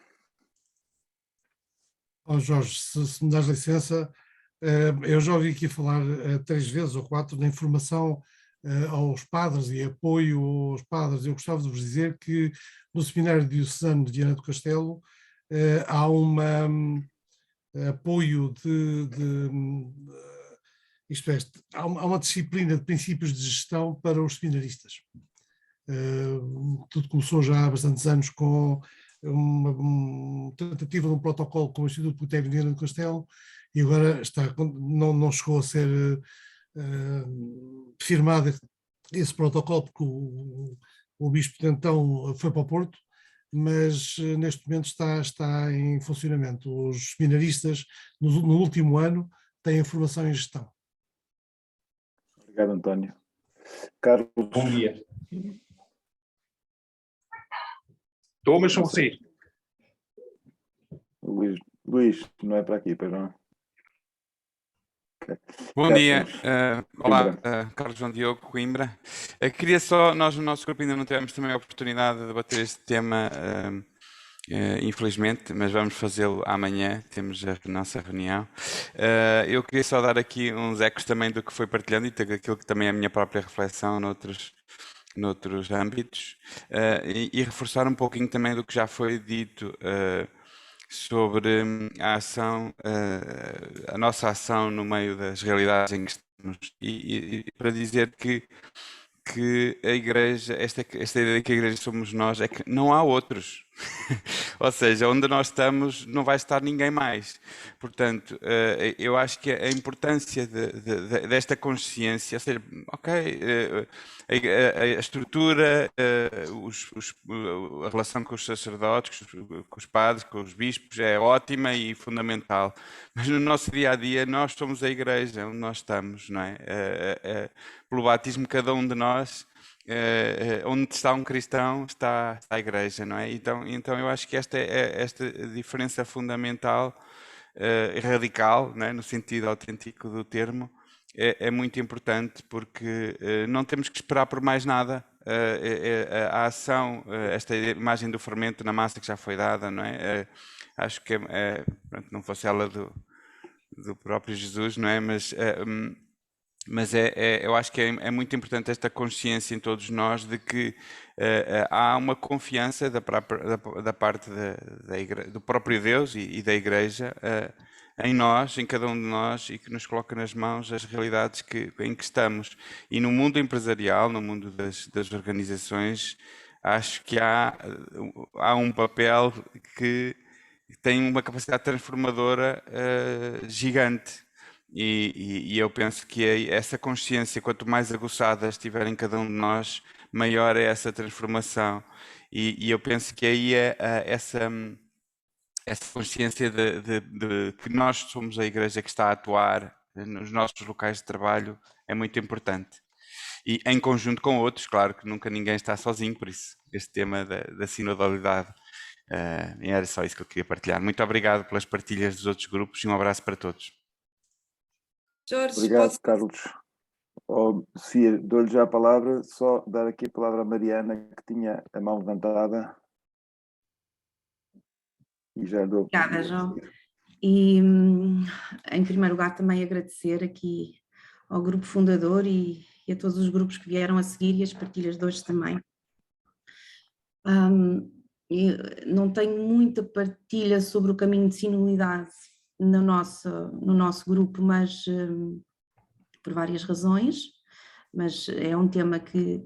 Jorge, se me dás licença, eu já ouvi aqui falar 3 vezes ou 4 da informação aos padres e apoio aos padres. Eu gostava de vos dizer que no Seminário Diocesano de Viana do Castelo há apoio isto é, há uma disciplina de princípios de gestão para os seminaristas. Tudo começou já há bastantes anos com uma tentativa de um protocolo com o Instituto Politécnico de Viana do Castelo e agora não chegou a ser firmado esse protocolo porque o Bispo de então foi para o Porto, mas neste momento está em funcionamento. Os seminaristas no último ano têm formação em gestão. Obrigado, António. Carlos. Bom dia. Estou, mas são 6. Luís, não é para aqui, pois não? Bom dia, olá, Carlos João Diogo, Coimbra. Queria só, nós no nosso grupo ainda não tivemos também a oportunidade de debater este tema, infelizmente, mas vamos fazê-lo amanhã, temos a nossa reunião. Eu queria só dar aqui uns ecos também do que foi partilhando e daquilo que também é a minha própria reflexão noutros âmbitos, e reforçar um pouquinho também do que já foi dito sobre a ação, a nossa ação no meio das realidades em que estamos, e para dizer que a Igreja, esta ideia de que a Igreja somos nós, é que não há outros. Ou seja, onde nós estamos não vai estar ninguém mais. Portanto, eu acho que a importância desta consciência, ou seja, a estrutura, a relação com os sacerdotes, com os padres, com os bispos é ótima e fundamental. Mas no nosso dia-a-dia nós somos a Igreja onde nós estamos, não é? Pelo batismo, cada um de nós, onde está um cristão, está a Igreja, não é? Então eu acho que esta diferença fundamental, radical, não é? No sentido autêntico do termo, é muito importante porque não temos que esperar por mais nada. A ação, esta imagem do fermento na massa que já foi dada, não é? Acho que pronto, não fosse ela do próprio Jesus, não é? Mas eu acho que é muito importante esta consciência em todos nós de que há uma confiança da parte do próprio Deus e da Igreja em nós, em cada um de nós, e que nos coloca nas mãos as realidades em que estamos. E no mundo empresarial, no mundo das organizações, acho que há um papel que tem uma capacidade transformadora gigante. E eu penso que essa consciência, quanto mais aguçada estiver em cada um de nós, maior é essa transformação. E eu penso que aí essa consciência de que nós somos a Igreja que está a atuar nos nossos locais de trabalho é muito importante. E em conjunto com outros, claro que nunca ninguém está sozinho, por isso este tema da sinodalidade. E era só isso que eu queria partilhar. Muito obrigado pelas partilhas dos outros grupos e um abraço para todos. Jorge, Obrigado, Carlos. Sofia, dou-lhe já a palavra, só dar aqui a palavra à Mariana, que tinha a mão levantada. E já dou. Obrigada, João. E, em primeiro lugar, também agradecer aqui ao grupo fundador e a todos os grupos que vieram a seguir e as partilhas de hoje também. Não tenho muita partilha sobre o caminho de sinodalidade no nosso grupo, mas por várias razões, mas é um tema que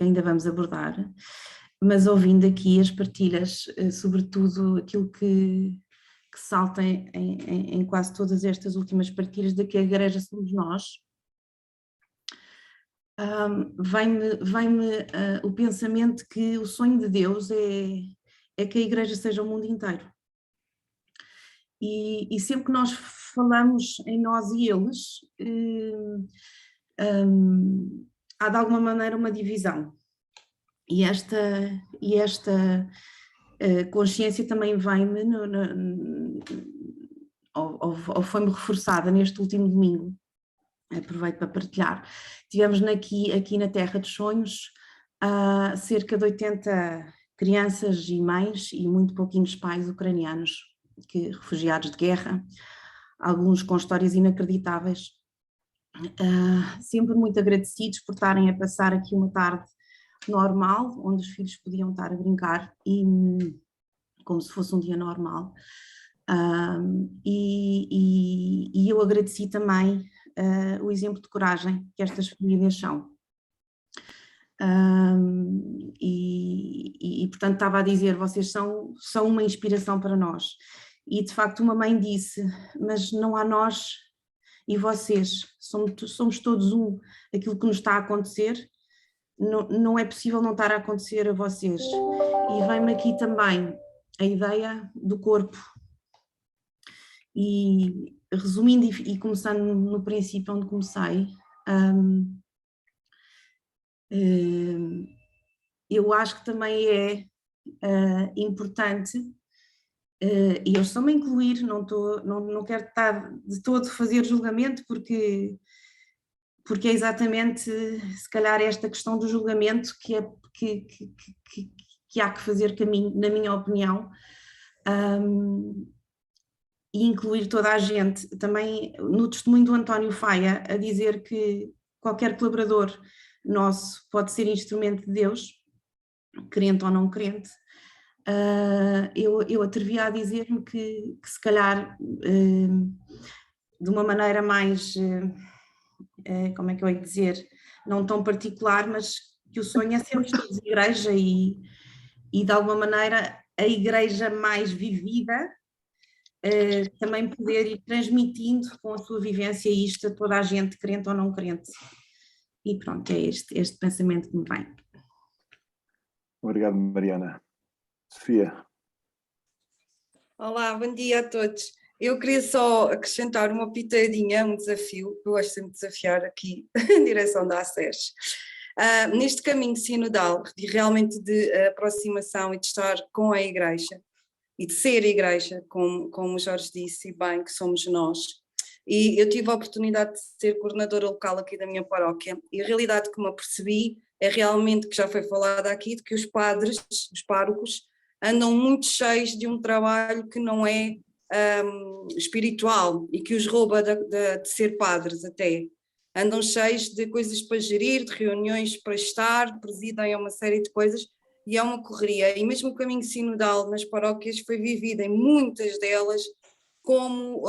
ainda vamos abordar. Mas ouvindo aqui as partilhas, sobretudo aquilo que salta em quase todas estas últimas partilhas de que a igreja somos nós, vem-me o pensamento que o sonho de Deus é que a igreja seja o mundo inteiro. E sempre que nós falamos em nós e eles, há de alguma maneira uma divisão. E esta consciência também vem-me, ou foi-me reforçada neste último domingo. Aproveito para partilhar. Tivemos aqui na Terra dos Sonhos cerca de 80 crianças e mães e muito pouquinhos pais ucranianos, refugiados de guerra, alguns com histórias inacreditáveis, sempre muito agradecidos por estarem a passar aqui uma tarde normal, onde os filhos podiam estar a brincar e como se fosse um dia normal. E eu agradeci também o exemplo de coragem que estas famílias são. Portanto estava a dizer, vocês são uma inspiração para nós. E de facto uma mãe disse, mas não há nós e vocês, somos todos um. Aquilo que nos está a acontecer, não é possível não estar a acontecer a vocês. E vem-me aqui também a ideia do corpo. E resumindo e começando no princípio onde comecei, eu acho que também é importante, e eu estou-me a incluir, não quero estar de todo a fazer julgamento, porque é exatamente, se calhar, esta questão do julgamento que há que fazer caminho, na minha opinião, e incluir toda a gente. Também no testemunho do António Faia, a dizer que qualquer colaborador nosso pode ser instrumento de Deus, crente ou não crente, eu atrevia a dizer-me que se calhar, de uma maneira mais, como é que eu ia dizer, não tão particular, mas que o sonho é sermos todos igreja e de alguma maneira a igreja mais vivida também poder ir transmitindo com a sua vivência isto a toda a gente, crente ou não crente. E pronto, é este pensamento que me vem. Obrigado, Mariana. Sofia. Olá, bom dia a todos. Eu queria só acrescentar uma pitadinha, um desafio, que eu gosto sempre de desafiar aqui em direção da ACES. Neste caminho sinodal, realmente de aproximação e de estar com a igreja, e de ser igreja, como o Jorge disse bem, que somos nós. E eu tive a oportunidade de ser coordenadora local aqui da minha paróquia, e a realidade que me apercebi é realmente, que já foi falado aqui, de que os padres, os párocos, andam muito cheios de um trabalho que não é espiritual e que os rouba de ser padres até. Andam cheios de coisas para gerir, de reuniões para estar, presidem a uma série de coisas, e é uma correria. E mesmo o caminho sinodal nas paróquias foi vivido em muitas delas como,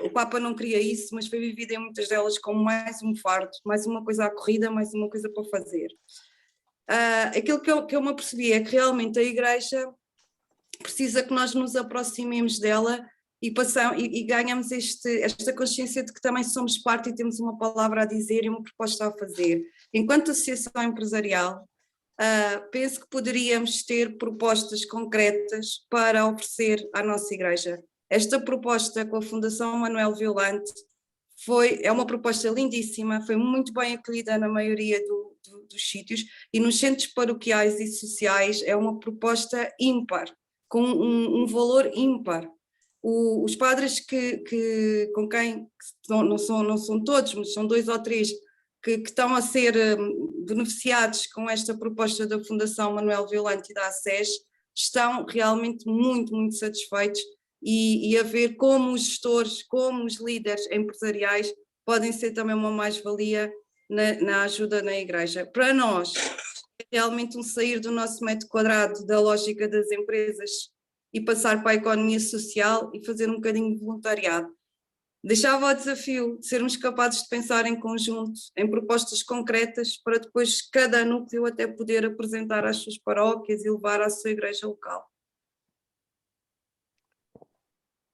o Papa não queria isso, mas foi vivido em muitas delas como mais um fardo, mais uma coisa à corrida, mais uma coisa para fazer. Aquilo que eu me apercebi é que realmente a Igreja precisa que nós nos aproximemos dela e ganhamos esta consciência de que também somos parte e temos uma palavra a dizer e uma proposta a fazer. Enquanto associação empresarial, penso que poderíamos ter propostas concretas para oferecer à nossa Igreja. Esta proposta com a Fundação Manuel Violante é uma proposta lindíssima, foi muito bem acolhida na maioria dos sítios, e nos centros paroquiais e sociais é uma proposta ímpar, com um valor ímpar. Os padres com quem, não são todos, mas são 2 ou 3, que estão a ser beneficiados com esta proposta da Fundação Manuel Violante e da ACES, estão realmente muito, muito satisfeitos, e a ver como os gestores, como os líderes empresariais podem ser também uma mais-valia na ajuda na igreja. Para nós, é realmente um sair do nosso metro quadrado da lógica das empresas e passar para a economia social e fazer um bocadinho de voluntariado. Deixava o desafio de sermos capazes de pensar em conjunto, em propostas concretas, para depois cada núcleo até poder apresentar às suas paróquias e levar à sua igreja local.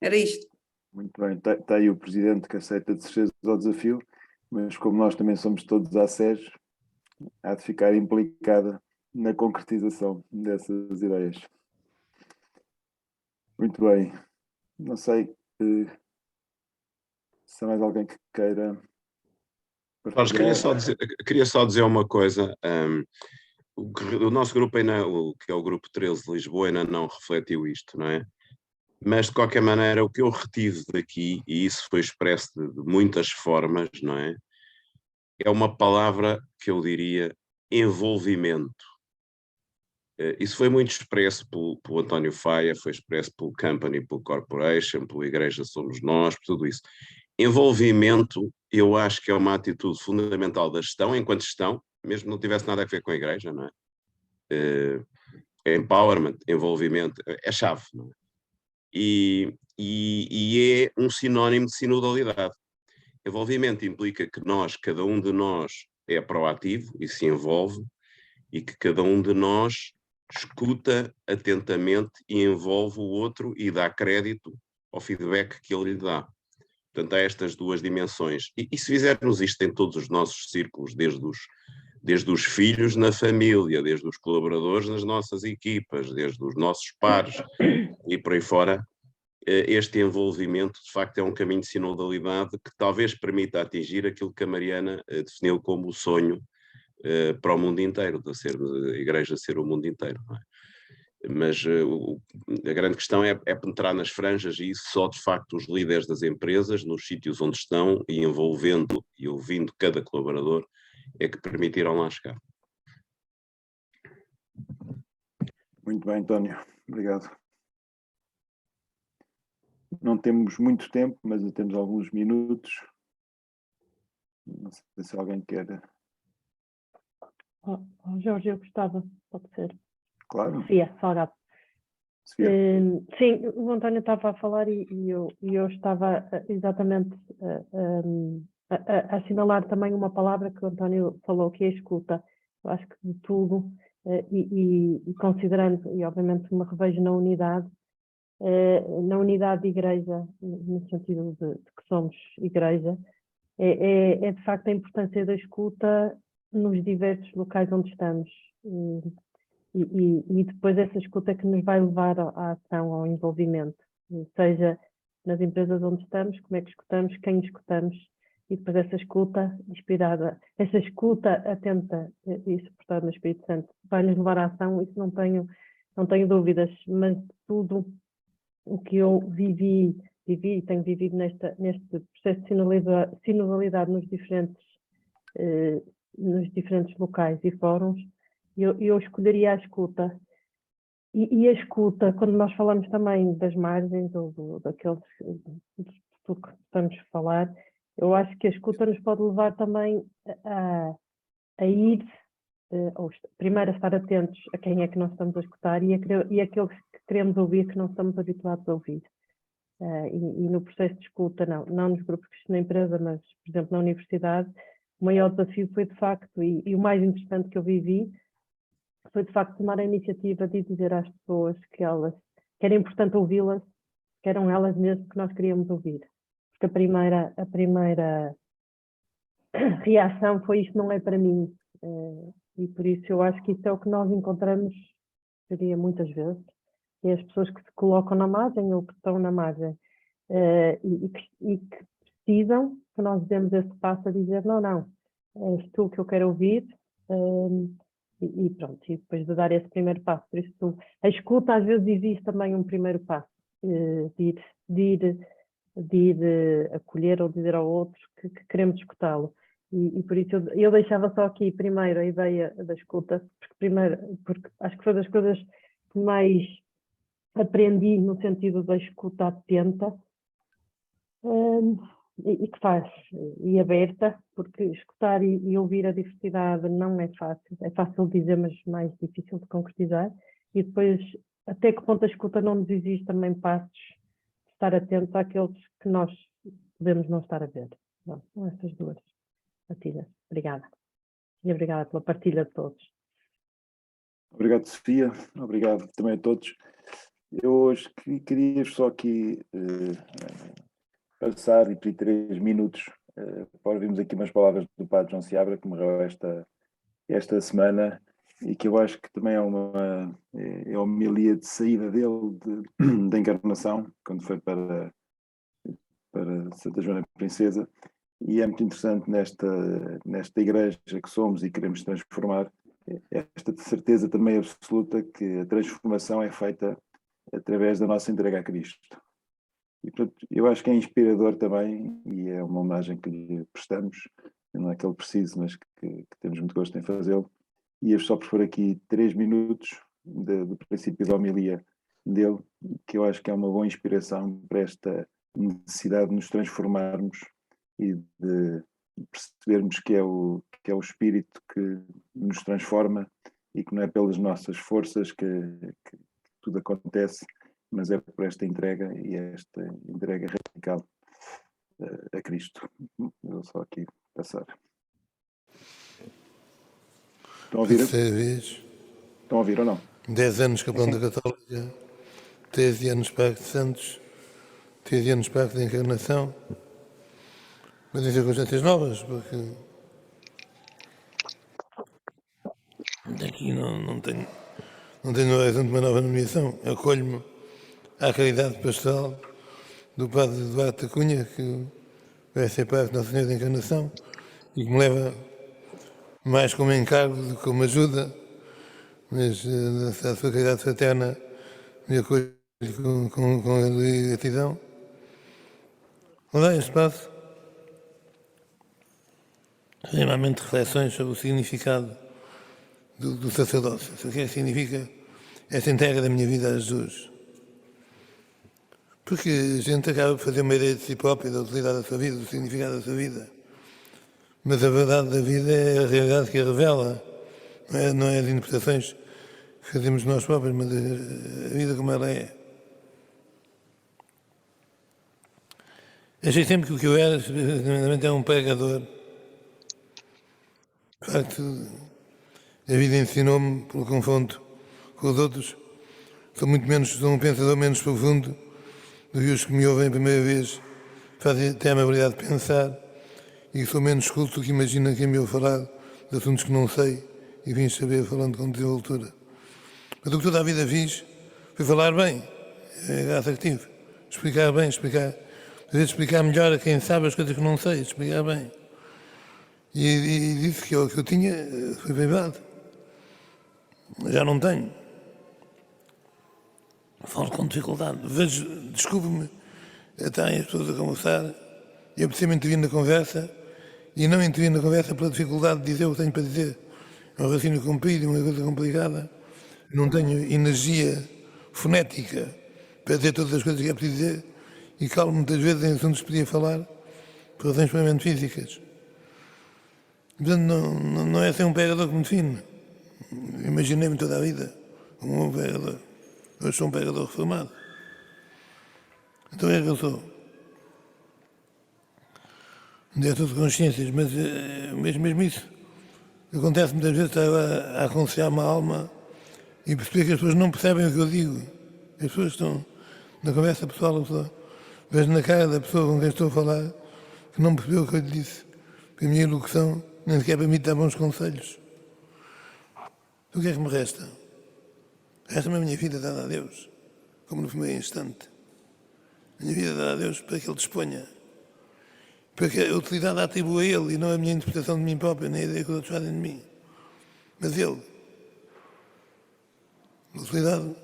Era isto. Muito bem, está aí o presidente que aceita de certeza o desafio, mas como nós também somos todos ACES, há de ficar implicada na concretização dessas ideias. Muito bem, não sei se há mais alguém que queira Jorge, queria só dizer uma coisa. O nosso grupo ainda, que é o grupo 13 de Lisboa, ainda não refletiu isto, não é? Mas, de qualquer maneira, o que eu retive daqui, e isso foi expresso de muitas formas, não é? É uma palavra que eu diria envolvimento. Isso foi muito expresso pelo António Faia, foi expresso pelo Company, pelo Corporation, pela Igreja Somos Nós, por tudo isso. Envolvimento, eu acho que é uma atitude fundamental da gestão, enquanto gestão, mesmo que não tivesse nada a ver com a Igreja, não é? Empowerment, envolvimento, é chave, não é? E é um sinónimo de sinodalidade. Envolvimento implica que cada um de nós é proativo e se envolve, e que cada um de nós escuta atentamente e envolve o outro e dá crédito ao feedback que ele lhe dá. Portanto, há estas duas dimensões. E se fizermos isto em todos os nossos círculos, desde os filhos na família, desde os colaboradores nas nossas equipas, desde os nossos pares e por aí fora, este envolvimento, de facto, é um caminho de sinodalidade que talvez permita atingir aquilo que a Mariana definiu como o sonho para o mundo inteiro, a Igreja ser o mundo inteiro. Não é? Mas a grande questão é penetrar nas franjas, e isso só, de facto, os líderes das empresas, nos sítios onde estão, e envolvendo e ouvindo cada colaborador, é que permitiram lá chegar. Muito bem, António. Obrigado. Não temos muito tempo, mas temos alguns minutos. Não sei se alguém quer... Jorge, eu gostava, pode ser. Claro. Sofia Salgado. Sim, o António estava a falar e eu estava exatamente a assinalar também uma palavra que o António falou, que é a escuta. Eu acho que de tudo, e considerando, e obviamente me revejo na unidade de igreja, no sentido de que somos igreja, é de facto a importância da escuta nos diversos locais onde estamos. E depois essa escuta que nos vai levar à ação, ao envolvimento, seja nas empresas onde estamos, como é que escutamos, quem escutamos, e depois essa escuta inspirada, essa escuta atenta e suportada no Espírito Santo vai nos levar à ação. Isso não tenho dúvidas, mas tudo o que eu vivi e tenho vivido neste processo de sinodalidade nos diferentes locais e fóruns, eu escolheria a escuta. E a escuta, quando nós falamos também das margens, ou daqueles tudo que estamos a falar, eu acho que a escuta nos pode levar também a ir, primeiro a estar atentos a quem é que nós estamos a escutar e aqueles que queremos ouvir que não estamos habituados a ouvir. E no processo de escuta, não nos grupos na empresa, mas, por exemplo, na universidade, o maior desafio foi, de facto, e o mais interessante que eu vivi, foi, de facto, tomar a iniciativa de dizer às pessoas que era importante ouvi-las, que eram elas mesmo que nós queríamos ouvir. Porque a primeira reação foi: isto não é para mim. E por isso eu acho que isso é o que nós encontramos, diria, muitas vezes, é as pessoas que se colocam na margem ou que estão na margem e que precisam que nós demos esse passo a dizer: não, és tu que eu quero ouvir, E pronto, e depois de dar esse primeiro passo. Por isso, a escuta às vezes existe também um primeiro passo, de ir acolher ou dizer ao outro que queremos escutá-lo. E por isso eu deixava só aqui primeiro a ideia da escuta, porque acho que foi das coisas que mais aprendi no sentido da escuta atenta, e que faz, e aberta, porque escutar e ouvir a diversidade não é fácil. É fácil dizer, mas mais difícil de concretizar. E depois, até que ponto a escuta não nos exige também passos de estar atentos àqueles que nós podemos não estar a ver. Não, são essas duas partilhas. Obrigada. E obrigada pela partilha de todos. Obrigado, Sofia. Obrigado também a todos. Eu hoje queria só aqui passar e pedir 3 minutos para ouvirmos aqui umas palavras do Padre João Seabra, que morreu esta semana, e que eu acho que também é a homilia de saída dele da encarnação, quando foi para Santa Joana Princesa, e é muito interessante nesta igreja que somos e queremos transformar, esta certeza também absoluta que a transformação é feita através da nossa entrega a Cristo. E, portanto, eu acho que é inspirador também, e é uma homenagem que lhe prestamos, não é que ele precise, mas que temos muito gosto em fazê-lo. E eu só propor aqui 3 minutos do princípio da homilia dele, que eu acho que é uma boa inspiração para esta necessidade de nos transformarmos e de percebermos que é o Espírito que nos transforma e que não é pelas nossas forças que tudo acontece, mas é por esta entrega, e esta entrega radical a Cristo. Vou só aqui passar. Estão a ouvir? Estão a ouvir ou não? 10 anos capelão da Católica, 13 anos Padre de Santos, 13 anos Padre da Encarnação, mas em circunstâncias novas, porque daqui não tenho no horizonte uma nova nomeação. Acolho-me à caridade pastoral do Padre Eduardo da Cunha, que vai ser Padre de Nossa Senhora da Encarnação e que me leva mais como encargo do que como ajuda, mas a sua caridade fraterna me acolho com gratidão. Vou dar este passo realmente reflexões sobre o significado do sacerdócio. O que é que significa esta entrega da minha vida a Jesus? Porque a gente acaba por fazer uma ideia de si própria, da utilidade da sua vida, do significado da sua vida. Mas a verdade da vida é a realidade que a revela. Não é as interpretações que fazemos nós próprios, mas a vida como ela é. Achei sempre que o que eu era, era um pregador. De facto, a vida ensinou-me, pelo confronto com os outros, sou um pensador menos profundo do que os que me ouvem a primeira vez, fazem até a amabilidade de pensar, e sou menos culto do que imagina quem me ouve falar de assuntos que não sei e vim saber falando com desenvoltura. Mas o que toda a vida fiz foi falar bem, é a graça que tive, explicar bem, às vezes explicar melhor a quem sabe as coisas que não sei, explicar bem. E disse que o que eu tinha foi verdade. Já não tenho. Falo com dificuldade. Desculpe-me, estão as pessoas a conversar, e eu preciso intervir na conversa, e não intervir na conversa pela dificuldade de dizer o que tenho para dizer. É um raciocínio comprido, uma coisa complicada. Não tenho energia fonética para dizer todas as coisas que é preciso dizer, e calo muitas vezes em assuntos que podia falar por razões puramente físicas. Portanto, não é ser um pregador que me define. Imaginei-me toda a vida como um pregador. Hoje sou um pregador reformado. Então é que eu sou. Um diretor de consciências, mas mesmo isso acontece muitas vezes, estar a aconselhar uma alma e perceber que as pessoas não percebem o que eu digo. As pessoas estão na conversa pessoal, vejo na cara da pessoa com quem estou a falar que não percebeu o que eu lhe disse. Porque a minha elocução nem sequer permite dar bons conselhos. O que é que me resta? Resta-me a minha vida dada a Deus, como no primeiro instante. A minha vida dada a Deus para que Ele disponha. Para que a utilidade a atribua a Ele e não a minha interpretação de mim própria, nem a ideia que os outros fazem de mim. Mas ele, a utilidade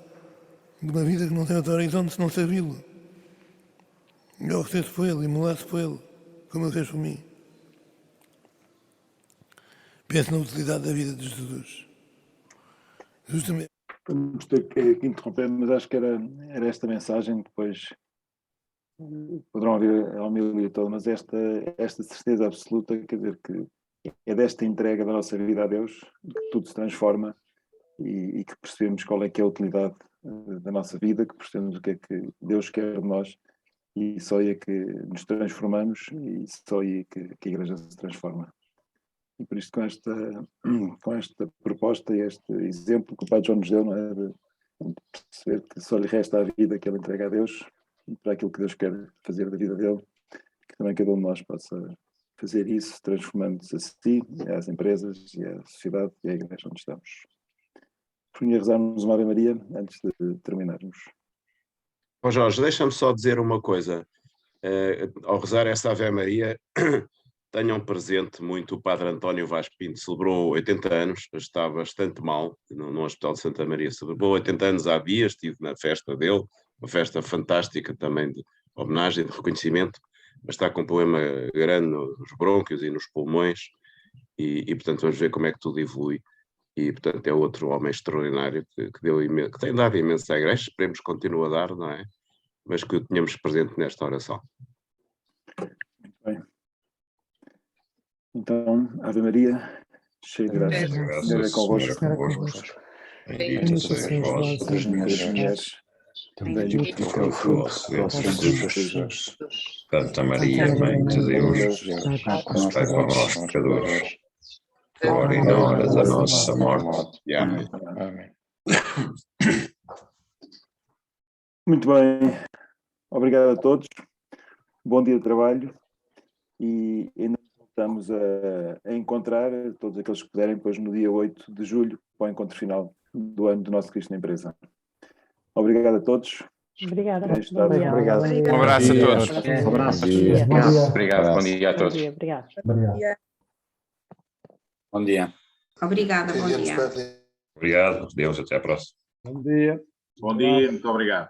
de uma vida que não tem outro horizonte senão servi-lo. E oferecer-se por ele e molar-se por ele, como ele fez por mim. Penso na utilidade da vida de Jesus. Justamente. Vamos ter que interromper, mas acho que era esta mensagem. Depois poderão ouvir a homilia toda, mas esta certeza absoluta, quer dizer, que é desta entrega da nossa vida a Deus que tudo se transforma e que percebemos qual é que é a utilidade da nossa vida, que percebemos o que é que Deus quer de nós e só aí é que nos transformamos e só aí é que a Igreja se transforma. E por isso, com esta proposta e este exemplo que o Padre João nos deu, não é? De perceber que só lhe resta a vida que ele entrega a Deus e para aquilo que Deus quer fazer da vida dele, que também cada um de nós possa fazer isso, transformando-se a si, às empresas e à sociedade e à Igreja onde estamos. Por mim, rezarmos uma Ave Maria antes de terminarmos. Ó Jorge, deixa-me só dizer uma coisa. Ao rezar essa Ave Maria, tenham presente muito o Padre António Vaz Pinto, celebrou 80 anos, está bastante mal no Hospital de Santa Maria, celebrou 80 anos há dias, estive na festa dele, uma festa fantástica também de homenagem, de reconhecimento, mas está com um problema grande nos brônquios e nos pulmões e portanto vamos ver como é que tudo evolui. E, portanto, é outro homem extraordinário que tem dado imenso à Igreja, esperemos que continue a dar, não é? Mas que o tenhamos presente nesta oração. Muito bem. Então, Ave Maria, cheia de graça, o Senhor é convosco. Bendita sois vós entre as mulheres, bendito é o fruto do vosso ventre, Jesus. Santa Maria, Mãe de Deus, rogai por nós, pecadores, agora e na hora da nossa morte. Amém. Muito bem, obrigado a todos, bom dia de trabalho e ainda voltamos a encontrar todos aqueles que puderem depois no dia 8 de julho para o encontro final do ano do Nosso Cristo na Empresa. Obrigado a todos. Obrigada. Obrigado. Um abraço a todos. Um abraço. Obrigado, bom dia a todos. Obrigado. Bom dia. Obrigada, bom dia. Obrigado, Deus, até a próxima. Bom dia. Bom dia, muito obrigado.